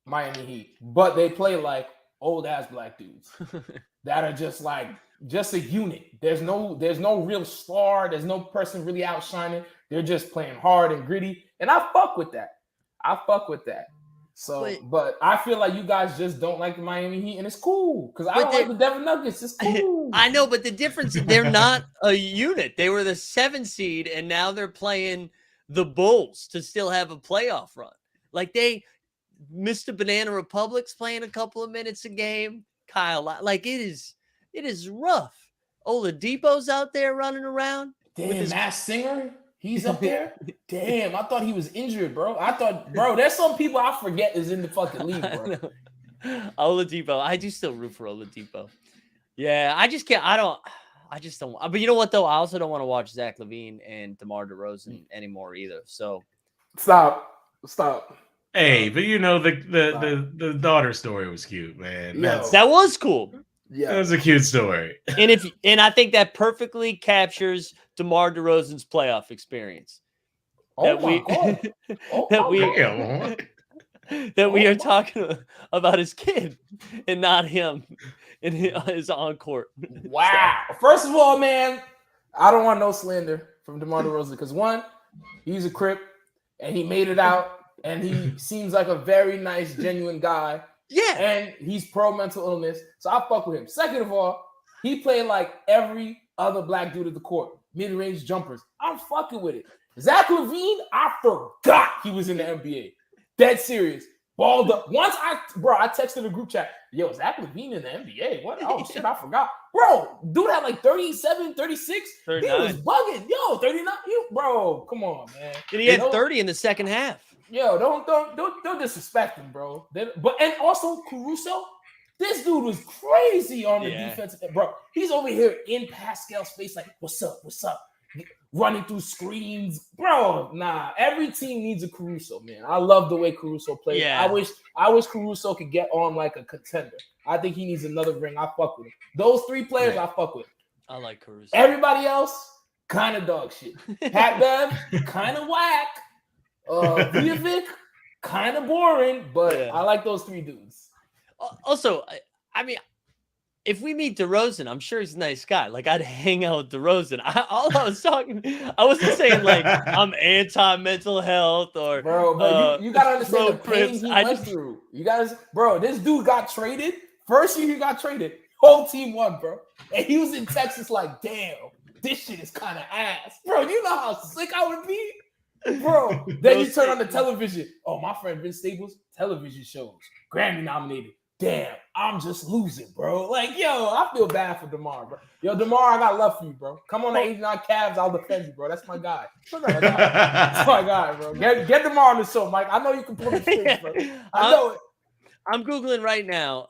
Miami Heat, but they play like old ass black dudes that are just a unit. There's no real star. There's no person really outshining. They're just playing hard and gritty, and I fuck with that. So, but I feel like you guys just don't like the Miami Heat, and it's cool because I don't like the Denver Nuggets. It's cool. I know, but the difference is they're not a unit. They were the 7 seed, and now they're playing the Bulls to still have a playoff run. Like Mr. Banana Republic's playing a couple of minutes a game. Kyle, like it is rough. Oladipo's out there running around. Damn, Masked Singer. He's up there? Damn, I thought he was injured, bro. Bro, there's some people I forget is in the fucking league, bro. Oladipo. I do still root for Oladipo. Yeah, I just can't. I just don't. But you know what, though? I also don't want to watch Zach LaVine and DeMar DeRozan anymore either. So Stop. Hey, but you know, the daughter story was cute, man. That was cool. Yeah, that was a cute story. And I think that perfectly captures DeMar DeRozan's playoff experience. That we are talking about his kid and not him in his on-court. Wow. First of all, man, I don't want no slander from DeMar DeRozan because one, he's a Crip and he made it out and he seems like a very nice, genuine guy. Yeah. And he's pro mental illness. So I fuck with him. Second of all, he played like every other black dude at the court. Mid-range jumpers. I'm fucking with it. Zach LaVine, I forgot he was in the NBA. Dead serious. Balled up. Once I texted the group chat, yo, Zach LaVine in the NBA. What? Oh, shit, I forgot. Bro, dude had like 37, 36. 39. He was bugging. Yo, 39. Bro, come on, man. And he had 30 in the second half. Yo, don't disrespect him, bro. And also Caruso, this dude was crazy on the defense, bro. He's over here in Pascal's face, like, what's up? Running through screens, bro. Nah, every team needs a Caruso, man. I love the way Caruso plays. Yeah. I wish Caruso could get on like a contender. I think he needs another ring. I fuck with him. Those 3 players, I fuck with. I like Caruso. Everybody else, kind of dog shit. Pat Bev, kind of whack. Vujovic, kind of boring, but I like those 3 dudes. Also, I mean, if we meet DeRozan, I'm sure he's a nice guy. Like, I'd hang out with DeRozan. I wasn't saying like I'm anti-mental health or but you gotta understand the pain he went through. You guys, bro, this dude got traded. First year he got traded, whole team won, bro. And he was in Texas like, damn, this shit is kind of ass. Bro, you know how sick I would be? Bro, then you turn on the television. Oh, my friend Vince Staples, television shows, Grammy nominated. Damn, I'm just losing, bro. Like, yo, I feel bad for DeMar, bro. Yo, DeMar, I got love for you, bro. Come on the 89 Cavs, I'll defend you, bro. That's my guy. That's my guy, bro. Get DeMar on the show, Mike. I know you can pull the strings, bro. I know it. I'm Googling right now.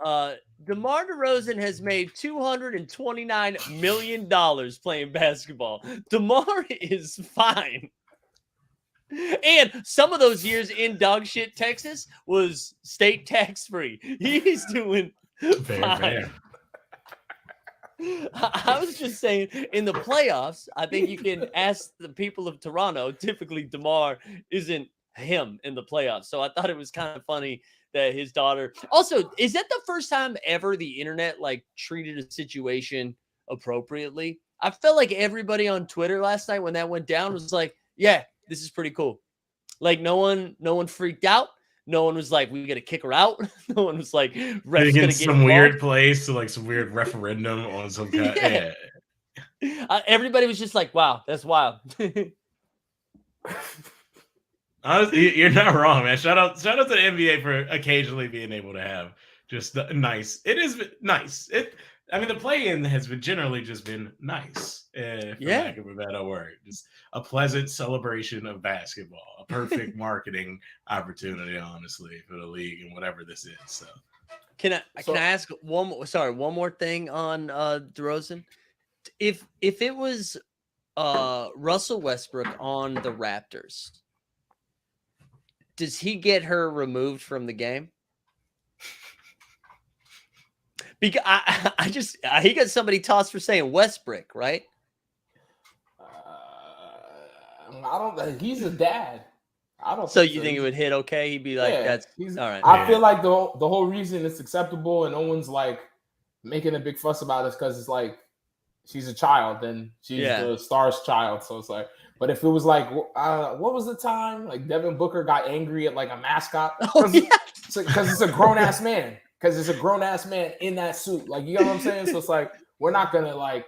DeMar DeRozan has made $229 million playing basketball. DeMar is fine. And some of those years in dog shit Texas was state tax free. He's doing fine. I was just saying, in the playoffs, I think you can ask the people of Toronto. Typically, DeMar isn't him in the playoffs. So I thought it was kind of funny that his daughter. Also, is that the first time ever the internet like treated a situation appropriately? I felt like everybody on Twitter last night when that went down was like, yeah, this is pretty cool. Like no one freaked out. No one was like, we got to kick her out. No one was like, ref's gonna get some involved. Weird place to like some weird referendum on some kind. Yeah. Everybody was just like, wow, that's wild. Honestly, you're not wrong, man. Shout out to the NBA for occasionally being able to have just nice. It is nice. The play-in has been generally just been nice, for lack of a better word. Just a pleasant celebration of basketball, a perfect marketing opportunity, honestly, for the league and whatever this is. So, can I ask one more thing on DeRozan? If it was Russell Westbrook on the Raptors, does he get her removed from the game? Because he got somebody tossed for saying Westbrook, right? I don't. He's a dad. I don't. So you think it would hit okay? He'd be like, "That's all right." I feel like the whole reason it's acceptable and no one's like making a big fuss about it because it's like she's a child and she's the star's child. So it's like, but if it was like, what was the time? Like Devin Booker got angry at like a mascot because it's a grown ass man. Because it's a grown ass man in that suit. Like, you know what I'm saying? So it's like, we're not gonna like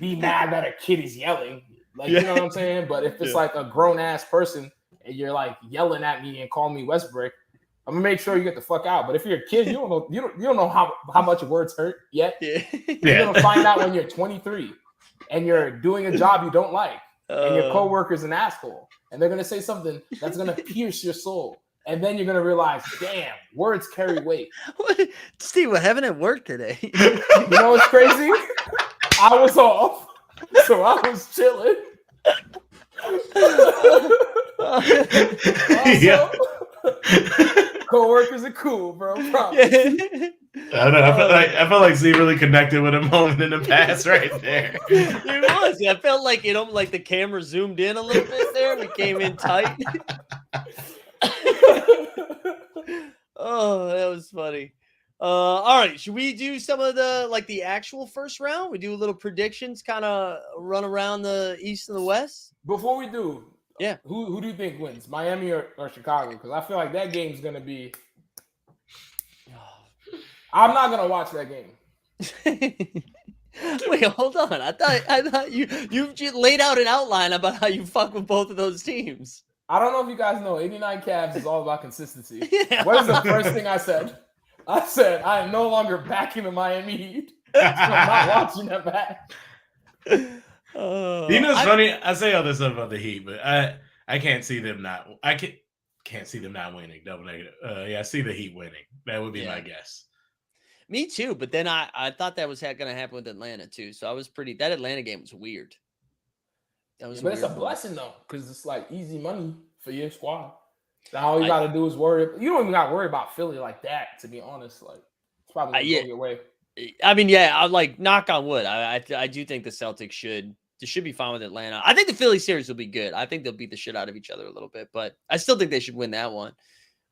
be mad that a kid is yelling. Like, you know what I'm saying? But if it's like a grown ass person and you're like yelling at me and calling me Westbrook, I'm gonna make sure you get the fuck out. But if you're a kid, you don't know how much words hurt yet. You're gonna find out when you're 23 and you're doing a job you don't like, and your coworker's an asshole, and they're gonna say something that's gonna pierce your soul. And then you're gonna realize, damn, words carry weight. Steve, what happened at work today? You know what's crazy? I was off, so I was chilling. Co-workers are cool, bro. I don't know. I felt like Steve really connected with a moment in the past right there. It was. I felt like like the camera zoomed in a little bit there and it came in tight. Oh, that was funny. All right, should we do some of the actual first round? We do a little predictions, kind of run around the East and the West. Before we do, who do you think wins, Miami or Chicago? Because I feel like that game's gonna be. I'm not gonna watch that game. Wait, hold on. I thought you laid out an outline about how you fuck with both of those teams. I don't know if you guys know, 89 Cavs is all about consistency. What is the first thing I said? I said, I am no longer backing the Miami Heat. So I'm not watching that back. You know, it's funny. I say all this stuff about the Heat, but I can't see them not. I can't see them not winning. Double negative. I see the Heat winning. That would be my guess. Me too. But then I thought that was going to happen with Atlanta too. So I was that Atlanta game was weird. But it's a blessing though, because it's like easy money for your squad. Now all you got to do is worry. You don't even got to worry about Philly like that, to be honest. Like it's probably going to go your way. I mean, yeah, I like knock on wood. I do think the Celtics should be fine with Atlanta. I think the Philly series will be good. I think they'll beat the shit out of each other a little bit, but I still think they should win that one.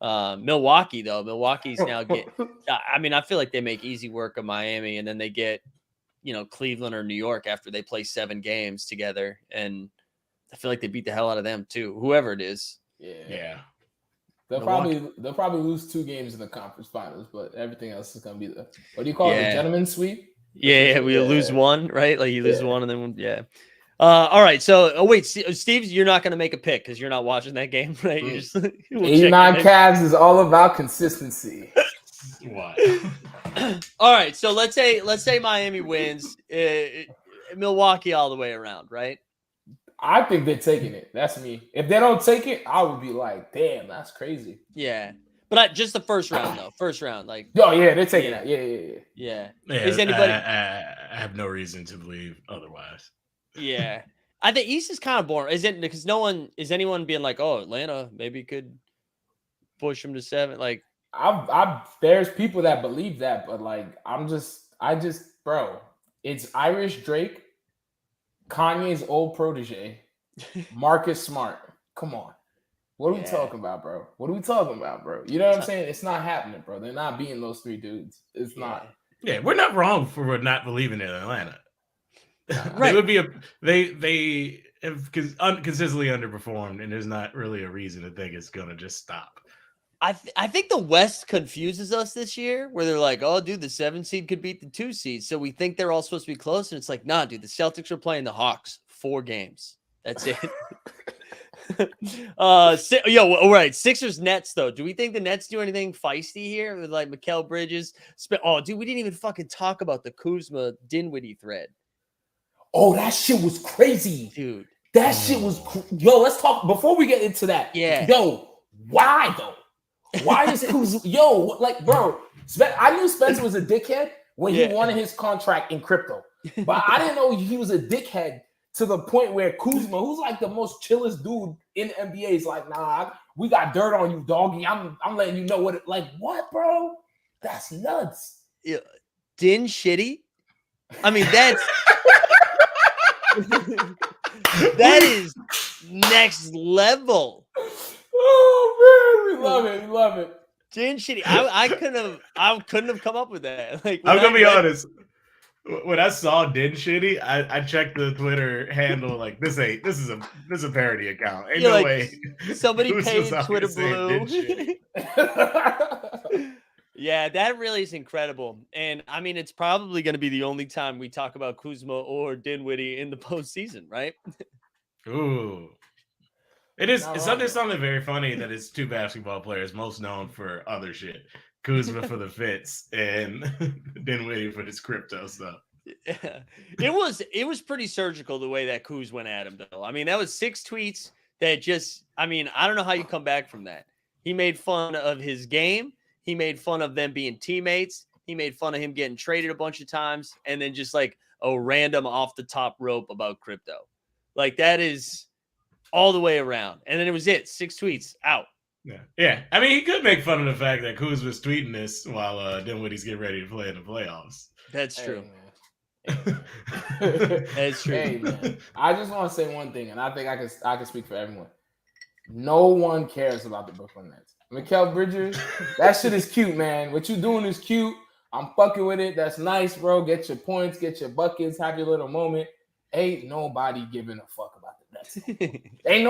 Milwaukee's now I feel like they make easy work of Miami, and then they get Cleveland or New York after they play 7 games together, and I feel like they beat the hell out of them too, whoever it is. Yeah. They'll probably lose 2 games in the conference finals, but everything else is gonna be the what do you call it? The gentleman's sweep? Yeah, we lose one, right? Like you lose one and then All right. So, wait, Steve, you're not going to make a pick because you're not watching that game, right? You just we'll 89 Cavs is all about consistency. What? All right. So let's say Miami wins, Milwaukee all the way around, right? I think they're taking it. That's me. If they don't take it, I would be like, damn, that's crazy. Yeah. But just the first round, though. First round, like. Oh yeah, they're taking that. Yeah. Yeah. Is anybody? I have no reason to believe otherwise. Yeah. I think East is kind of boring, isn't it? Because is anyone being like, oh, Atlanta maybe could push them to 7? Like, there's people that believe that, but like, bro, it's Irish Drake, Kanye's old protege, Marcus Smart. Come on. What are we talking about, bro? You know what I'm saying? It's not happening, bro. They're not beating those 3 dudes. It's not. Yeah, we're not wrong for not believing in Atlanta. Right. They would be they have consistently underperformed, and there's not really a reason to think it's gonna just stop. I think the West confuses us this year, where they're like, oh, dude, the 7 seed could beat the 2 seed, so we think they're all supposed to be close, and it's like, nah, dude, the Celtics are playing the Hawks 4 games. That's it. All right. Sixers Nets though. Do we think the Nets do anything feisty here with like Mikal Bridges? Oh, dude, we didn't even fucking talk about the Kuzma Dinwiddie thread. Oh, that shit was crazy, dude. That shit was yo. Let's talk before we get into that. Yeah. Yo, why though? Why is Kuzma? Yo, like, bro. I knew Spencer was a dickhead when he wanted his contract in crypto, but I didn't know he was a dickhead to the point where Kuzma, who's like the most chillest dude in the NBA, is like, nah, we got dirt on you, doggy. I'm letting you know what it like. What, bro? That's nuts. Yeah. Din shitty. I mean, that's that is next level. Oh man, we love it. Din shitty. I couldn't have come up with that. Like, I'm gonna be honest. When I saw Din Shitty, I checked the Twitter handle like this is a parody account. Ain't no way. Somebody paid Twitter Blue. Yeah, that really is incredible. And I mean, it's probably going to be the only time we talk about Kuzma or Dinwiddie in the postseason, right? Ooh. It's something very funny that it's 2 basketball players most known for other shit. Kuzma for the fits and Dinwiddie for his crypto stuff. Yeah. It was pretty surgical the way that Kuz went at him, though. I mean, that was 6 tweets that I don't know how you come back from that. He made fun of his game. He made fun of them being teammates. He made fun of him getting traded a bunch of times. And then just like a random off the top rope about crypto. Like, that is all the way around. And then it was 6 tweets out. Yeah. I mean, he could make fun of the fact that Kuz was tweeting this while Dinwiddie's getting ready to play in the playoffs. That's true. That's true. Hey, man. I just want to say one thing, and I think I can speak for everyone. No one cares about the Brooklyn Nets. Mikal Bridges, that shit is cute, man. What you doing is cute. I'm fucking with it. That's nice, bro. Get your points, get your buckets, have your little moment. Ain't nobody giving a fuck about the Nets. Ain't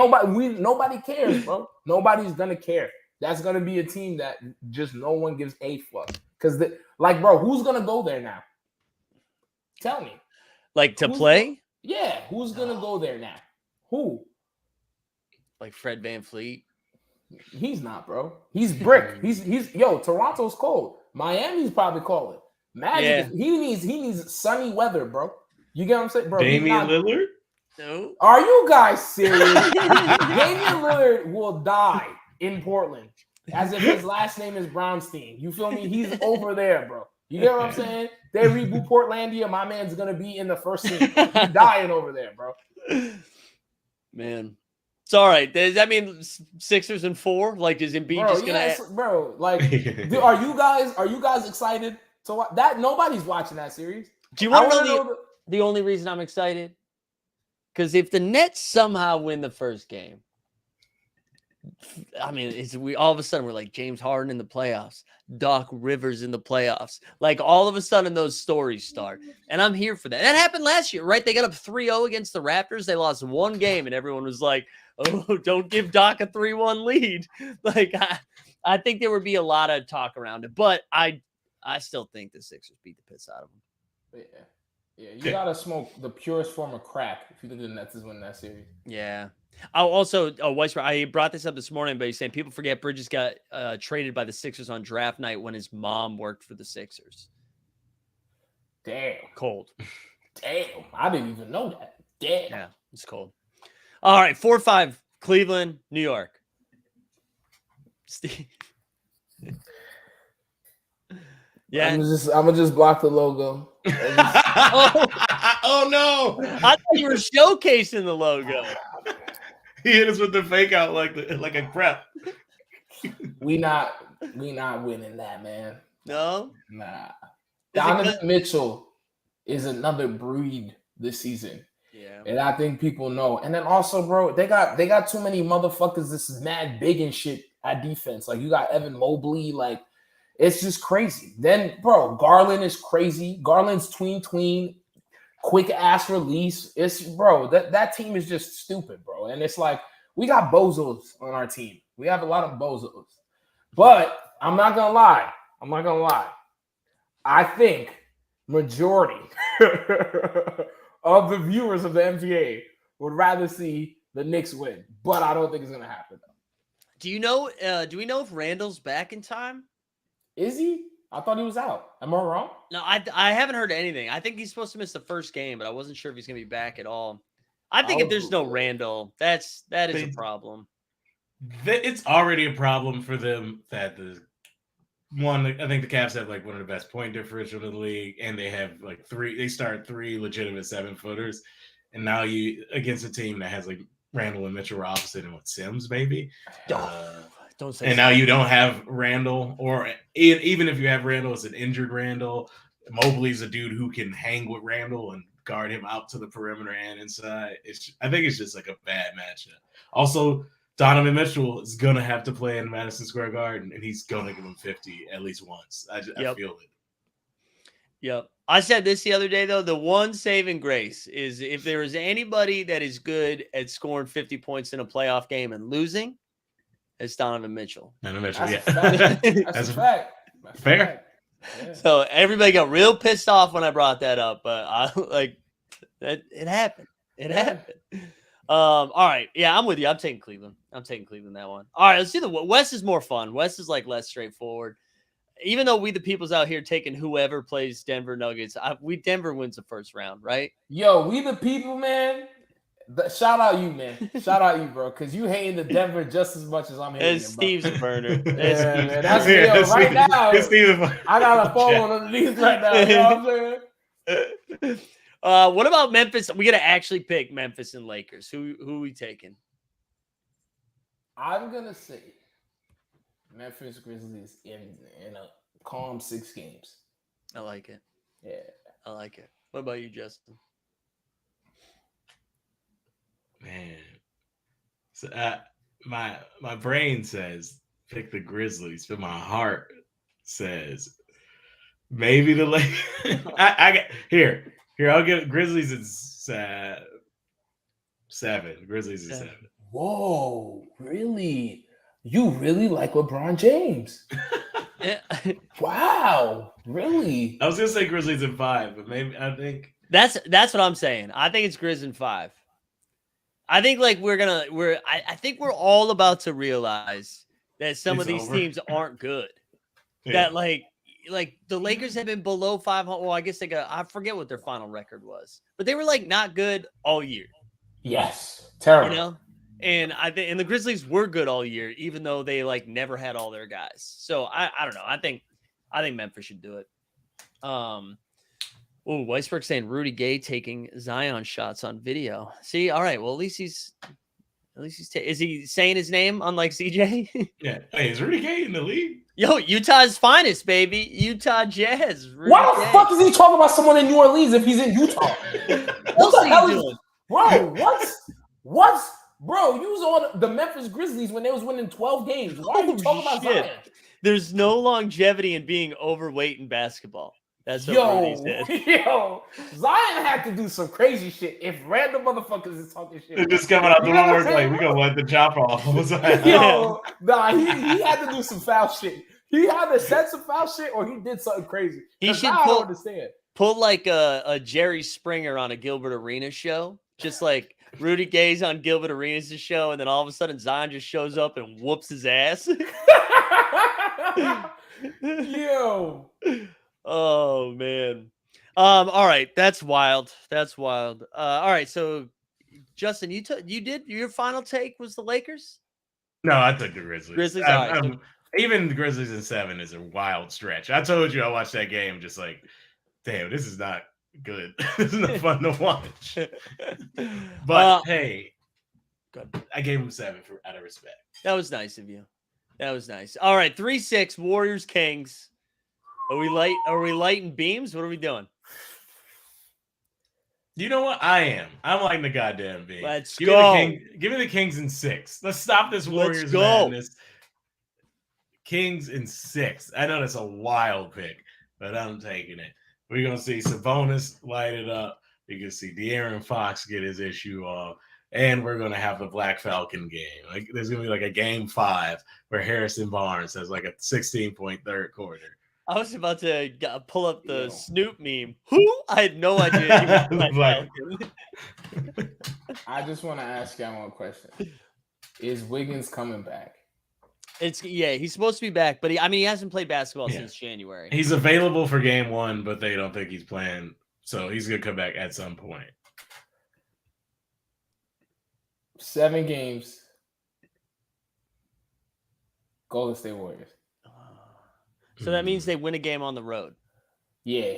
nobody cares, bro. Nobody's gonna care. That's gonna be a team that just no one gives a fuck. Because bro, who's gonna go there now? Tell me. Like to play? Who's gonna go there now? Who? Like Fred VanVleet? He's not, bro. He's brick. He's Toronto's cold. Miami's probably calling. Magic. He needs sunny weather, bro. You get what I'm saying, bro? Damian Lillard? No. Are you guys serious? Damian Lillard will die in Portland as if his last name is Brownstein. You feel me? He's over there, bro. You get what I'm saying? They reboot Portlandia. My man's gonna be in the first team. He's dying over there, bro. Man, it's all right. Does that mean Sixers and 4? Like, is Embiid just gonna? Bro, like, are you guys excited to watch that? Nobody's watching that series. Do you want to know the only reason I'm excited? Because if the Nets somehow win the first game, I mean, we all of a sudden we're like James Harden in the playoffs, Doc Rivers in the playoffs. Like, all of a sudden those stories start, and I'm here for that. That happened last year, right? They got up 3-0 against the Raptors. They lost 1 game, and everyone was like, "Oh, don't give Doc a 3-1 lead." Like, I think there would be a lot of talk around it, but I still think the Sixers beat the piss out of them. Yeah. Yeah, you gotta smoke the purest form of crack if you think the Nets is winning that series. Yeah. Also, Weisberg, I brought this up this morning, but he's saying people forget Bridges got traded by the Sixers on draft night when his mom worked for the Sixers. Damn. Cold. Damn. I didn't even know that. Damn. Yeah, it's cold. All right, 4-5, Cleveland, New York. Steve. Yeah. I'm gonna just block the logo. Oh no! I thought you were showcasing the logo. He hit us with the fake out like a prep. We not winning that, man. No? Nah. Donovan Mitchell is another breed this season. Yeah. And I think people know. And then also, bro, they got too many motherfuckers. This is mad big and shit at defense. Like, you got Evan Mobley. Like, it's just crazy. Then, bro, Garland is crazy. Garland's tween, quick ass release. It's, bro, that team is just stupid, bro. And it's like, we got bozos on our team. We have a lot of bozos. But I'm not gonna lie. I think majority of the viewers of the NBA would rather see the Knicks win, but I don't think it's gonna happen. Do you know? Do we know if Randall's back in time? Is he? I thought he was out. Am I wrong? No, I haven't heard anything. I think he's supposed to miss the first game, but I wasn't sure if he's gonna be back at all. I think if there's no Randall, that is a problem. It's already a problem for them that I think the Cavs have like one of the best point differential in the league, and they have like they start 3 legitimate 7-footers, and now you against a team that has like Randall and Mitchell Robinson and Sims maybe. Don't say. And now you don't have Randall, or even if you have Randall, it's an injured Randall. Mobley's a dude who can hang with Randall and guard him out to the perimeter and inside. I think it's just like a bad matchup. Also, Donovan Mitchell is going to have to play in Madison Square Garden, and he's going to give him 50 at least once. I feel it. Yep. I said this the other day, though. The one saving grace is if there is anybody that is good at scoring 50 points in a playoff game and losing, it's Donovan Mitchell. Donovan Mitchell, That's a fact. That's fair. A fact. Yeah. So everybody got real pissed off when I brought that up, but it happened. It happened. All right. Yeah, I'm with you. I'm taking Cleveland that one. All right, let's do the West is more fun. West is like less straightforward. Even though we the people's out here taking whoever plays Denver Nuggets, Denver wins the first round, right? Yo, we the people, man. Shout out you, man. Shout out you, bro, because you hating the Denver just as much as I'm hating It's Steve's a burner. Yeah, man. That's right now. I got a phone underneath right now. You know what I'm saying? What about Memphis? We got to actually pick Memphis and Lakers. Who are we taking? I'm gonna say Memphis Grizzlies in a calm 6 games. I like it. Yeah, I like it. What about you, Justin? Man, so my brain says pick the Grizzlies, but my heart says maybe the Lakers. I got here. I'll get Grizzlies at 7. Grizzlies at 7. Whoa, really? You really like LeBron James? Yeah. Wow, really? I was gonna say Grizzlies at 5, but maybe I think that's what I'm saying. I think it's Grizz in 5. I think like I think we're all about to realize that some of these teams aren't good. Yeah. That like the Lakers have been below 500. Well, I guess I forget what their final record was, but they were like not good all year. Yes, terrible. You know, and and the Grizzlies were good all year, even though they like never had all their guys. So I don't know. I think Memphis should do it. Oh, Weisberg saying Rudy Gay taking Zion shots on video. See, all right. Well, at least he's is he saying his name unlike CJ? Yeah. Hey, is Rudy Gay in the league? Yo, Utah's finest, baby. Utah Jazz. Rudy Why the Gay. fuck is he talking about someone in New Orleans if he's in Utah? What the hell is doing? Bro, what? Bro, you was on the Memphis Grizzlies when they was winning 12 games. Why are you talking about Zion? There's no longevity in being overweight in basketball. That's what Rudy said. Yo, Zion had to do some crazy shit. If random motherfuckers is talking shit, They're just coming out the woodwork like we gonna let the chop off. Yo, nah, he had to do some foul shit. He either said some foul shit or he did something crazy. He should I don't understand. Put like a Jerry Springer on a Gilbert Arenas show, just like Rudy Gay's on Gilbert Arenas' show, and then all of a sudden Zion just shows up and whoops his ass. Yo. Oh man. All right, that's wild. That's wild. All right, so Justin, you did your final take was the Lakers? No, I took the Grizzlies. Grizzlies, all right, so- Even the Grizzlies in 7 is a wild stretch. I told you I watched that game just like, damn, this is not good. This is not fun to watch. But hey, good. I gave him 7 out of respect. That was nice of you. That was nice. All right, 3-6 Warriors Kings. Are we lighting beams? What are we doing? You know what? I am. I'm lighting the goddamn beam. Let's give go. Give me the Kings in 6. Let's stop this Warriors Let's go. madness. Kings in 6. I know that's a wild pick, but I'm taking it. We're gonna see Sabonis light it up. You're gonna see De'Aaron Fox get his issue off, and we're gonna have the Black Falcon game. Like there's gonna be like a game 5 where Harrison Barnes has like a 16-point third quarter. I was about to pull up the Snoop meme. Who? I had no idea. I just want to ask y'all one question: is Wiggins coming back? He's supposed to be back, but he hasn't played basketball since January. He's available for game 1, but they don't think he's playing, so he's gonna come back at some point. 7 games. Golden State Warriors. So that means they win a game on the road. Yeah.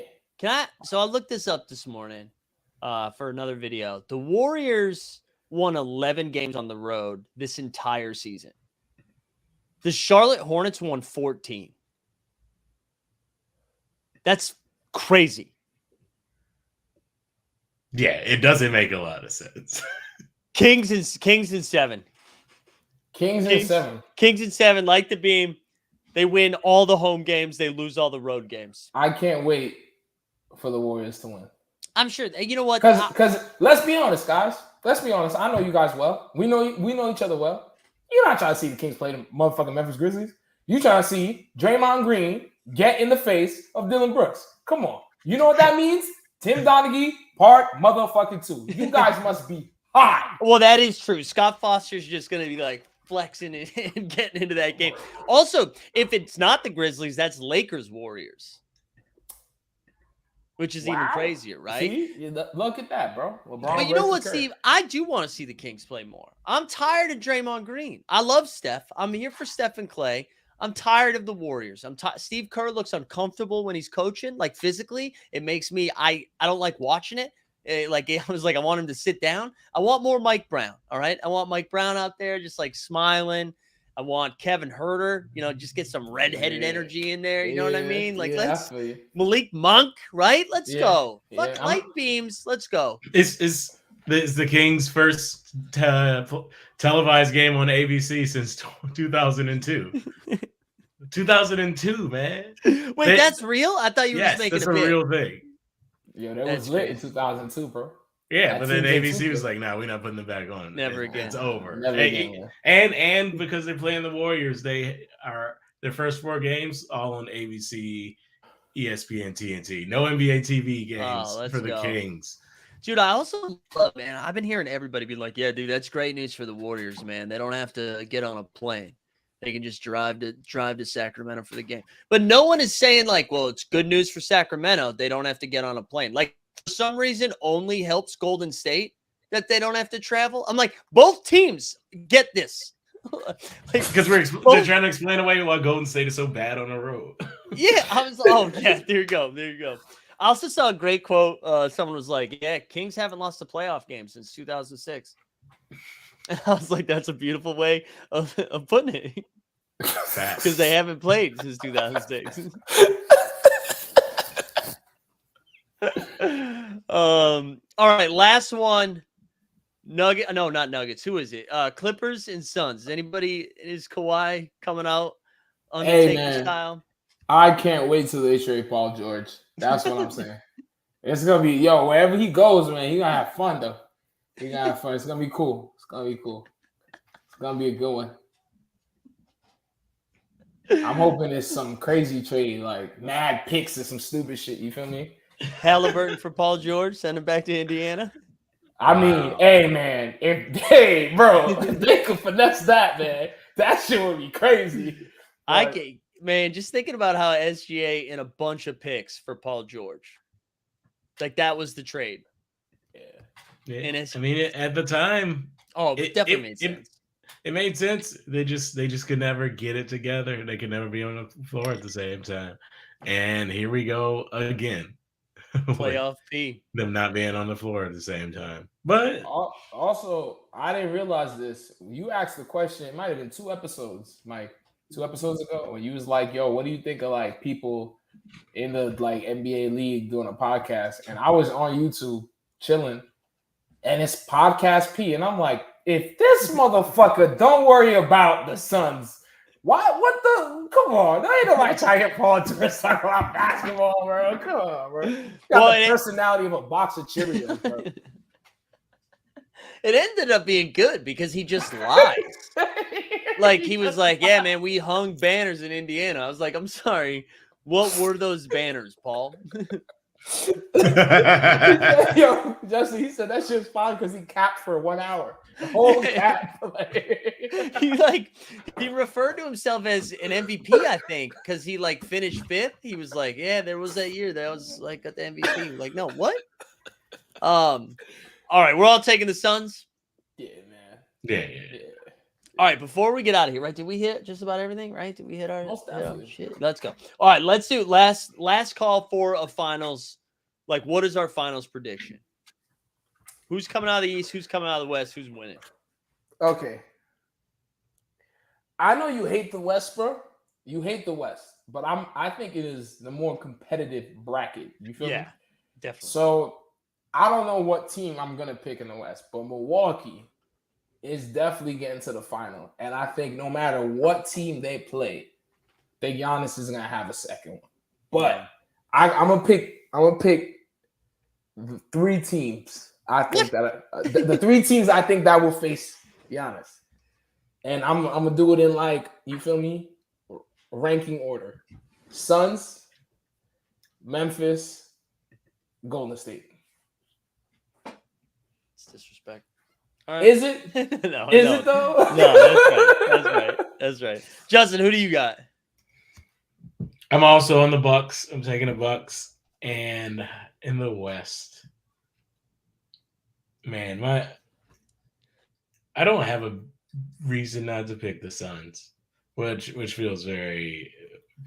So I looked this up this morning for another video. The Warriors won 11 games on the road this entire season. The Charlotte Hornets won 14. That's crazy. Yeah, it doesn't make a lot of sense. Kings in 7. Kings in 7. Kings in 7, like the beam. They win all the home games. They lose all the road games. I can't wait for the Warriors to win. I'm sure. You know what? Because let's be honest, guys. Let's be honest. I know you guys well. We know each other well. You're not trying to see the Kings play the motherfucking Memphis Grizzlies. You trying to see Draymond Green get in the face of Dylan Brooks. Come on. You know what that means? Tim Donaghy, part motherfucking 2. You guys must be high. Well, that is true. Scott Foster's just going to be like flexing and getting into that game. Also, if it's not the Grizzlies, that's Lakers Warriors, which is even crazier, right? See? Look at that, bro. LeBron but you know what, Steve? I do want to see the Kings play more. I'm tired of Draymond Green. I love Steph. I'm here for Steph and Clay. I'm tired of the Warriors. Steve Kerr looks uncomfortable when he's coaching, like physically. It makes me, I don't like watching it. I want him to sit down. I want more Mike Brown. All right. I want Mike Brown out there just like smiling. I want Kevin Huerter, just get some redheaded energy in there. You know what I mean? Like, let's Malik Monk, right? Let's go. Fuck light beams. Let's go. Is the Kings' first televised game on ABC since 2002. 2002, man. Wait, that's real? I thought you were just making that's a real thing. Yeah, that was lit in 2002, bro. Yeah, but then ABC was like, "No, we're not putting them back on. Never again. It's over." Never again. And because they're playing the Warriors, they are their first 4 games all on ABC, ESPN, TNT. No NBA TV games for the Kings. Dude, I also love, man. I've been hearing everybody be like, "Yeah, dude, that's great news for the Warriors, man. They don't have to get on a plane. They can just drive to Sacramento for the game." But no one is saying like, "Well, it's good news for Sacramento. They don't have to get on a plane." Like for some reason, only helps Golden State that they don't have to travel. I'm like, both teams get this. Because they're trying to explain away why Golden State is so bad on the road. Yeah, I was like, oh yeah, there you go. I also saw a great quote. Someone was like, "Yeah, Kings haven't lost a playoff game since 2006." And I was like, that's a beautiful way of putting it. Because they haven't played since 2006. All right, last one. Not Nuggets. Who is it? Clippers and Suns. Is Kawhi coming out Undertaker style? I can't wait till they trade Paul George. That's what I'm saying. It's gonna be wherever he goes, man. He gonna have fun though. He gonna have fun. It's gonna be cool. It's gonna be a good one. I'm hoping it's some crazy trade, like mad picks or some stupid shit. You feel me? Halliburton for Paul George, send him back to Indiana. I mean, hey man, bro, if they could finesse that, man, that shit would be crazy. Just thinking about how SGA in a bunch of picks for Paul George, like that was the trade. Yeah. I mean, at the time, it definitely made sense. It made sense. They just could never get it together. They could never be on the floor at the same time. And here we go again. Playoff P. Them not being on the floor at the same time. But also, I didn't realize this. You asked the question, it might have been 2 episodes, Mike. 2 episodes ago, when you was like, yo, what do you think of like people in the like NBA league doing a podcast? And I was on YouTube chilling, and it's Podcast P. And I'm like, if this motherfucker don't worry about the Suns, what the? Come on, there ain't nobody trying to get Paul George talk about basketball, bro. Come on, bro. You got the personality of a box of Cheerios, bro. It ended up being good because he just lied. Like he was like, "Yeah, man, we hung banners in Indiana." I was like, "I'm sorry, what were those banners, Paul?" Yo, Justin, he said that shit's fine because he capped for 1 hour. The whole cap. He referred to himself as an MVP, I think, because he like finished 5th. He was like, "Yeah, there was that year that I was like at the MVP." Like, no, what? All right, we're all taking the Suns. Yeah, man. Yeah. All right, before we get out of here, right? Did we hit just about everything? Right? Did we hit our shit? Let's go. All right, let's do last call for a finals. Like, what is our finals prediction? Who's coming out of the East? Who's coming out of the West? Who's winning? Okay. I know you hate the West, bro. You hate the West, but I think it is the more competitive bracket. You feel me? Yeah, definitely. So I don't know what team I'm gonna pick in the West, but Milwaukee is definitely getting to the final. And I think no matter what team they play, that Giannis is gonna have a second one. But I'm gonna pick the 3 teams. I think that the 3 teams I think that will face Giannis. And I'm gonna do it in like, you feel me? Ranking order. Suns, Memphis, Golden State. It's disrespect. All right. Is it? No, Is it though? No, that's right. Justin, who do you got? I'm also on the Bucks. I'm taking the Bucks. And in the West, man, I don't have a reason not to pick the Suns, which feels very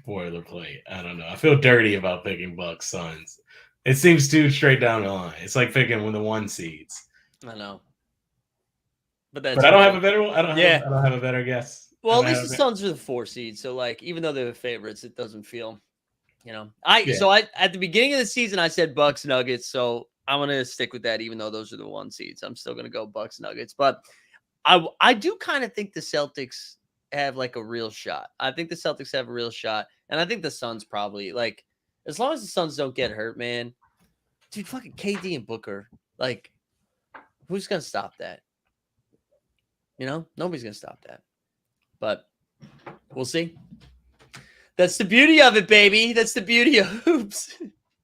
boilerplate. I don't know. I feel dirty about picking Bucks Suns. It seems too straight down the line. It's like picking one of the 1 seeds. I know. But I don't have a better one. I don't have a better guess. Well, at least the Suns are the 4 seed. So like, even though they're the favorites, it doesn't feel, So at the beginning of the season, I said Bucks Nuggets. So I'm going to stick with that, even though those are the 1 seeds. I'm still going to go Bucks Nuggets. But I do kind of think the Celtics have like a real shot. I think the Celtics have a real shot. And I think the Suns probably, like, as long as the Suns don't get hurt, man, dude, fucking KD and Booker, like, who's going to stop that? Nobody's going to stop that. But we'll see. That's the beauty of it, baby. That's the beauty of hoops.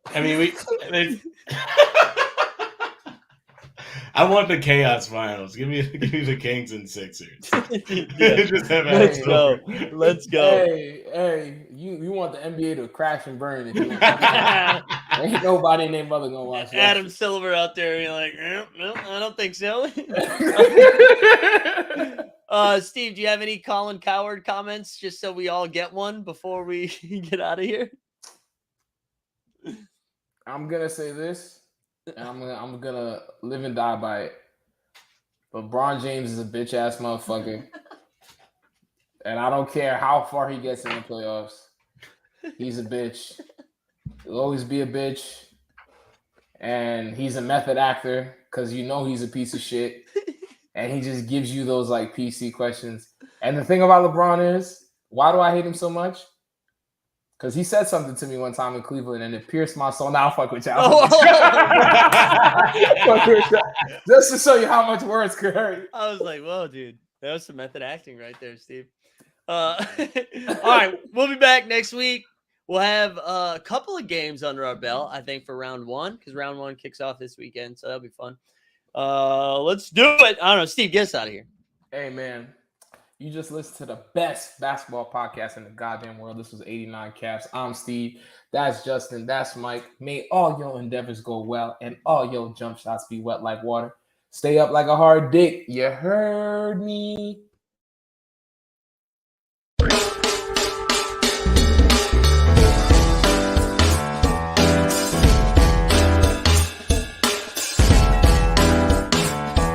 I mean, I want the chaos finals. Give me the Kings and Sixers. Let's go. Hey, you want the NBA to crash and burn? If you ain't nobody named mother gonna watch that. Adam Silver out there, you're like, no, I don't think so. Steve, do you have any Colin Cowherd comments, just so we all get one before we get out of here? I'm gonna say this, and I'm gonna live and die by it. LeBron James is a bitch ass motherfucker, and I don't care how far he gets in the playoffs. He's a bitch. He'll always be a bitch, and he's a method actor because he's a piece of shit, and he just gives you those like PC questions. And the thing about LeBron is, why do I hate him so much? Because he said something to me one time in Cleveland and it pierced my soul. Now fuck with y'all. Just to show you how much words could hurt. I was like, whoa, dude. That was some method acting right there, Steve. All right. We'll be back next week. We'll have a couple of games under our belt, I think, for round one, because round one kicks off this weekend, so that'll be fun. Let's do it. I don't know. Steve, get us out of here. Hey, man. You just listened to the best basketball podcast in the goddamn world. This was 89 Caps. I'm Steve. That's Justin. That's Mike. May all your endeavors go well and all your jump shots be wet like water. Stay up like a hard dick. You heard me?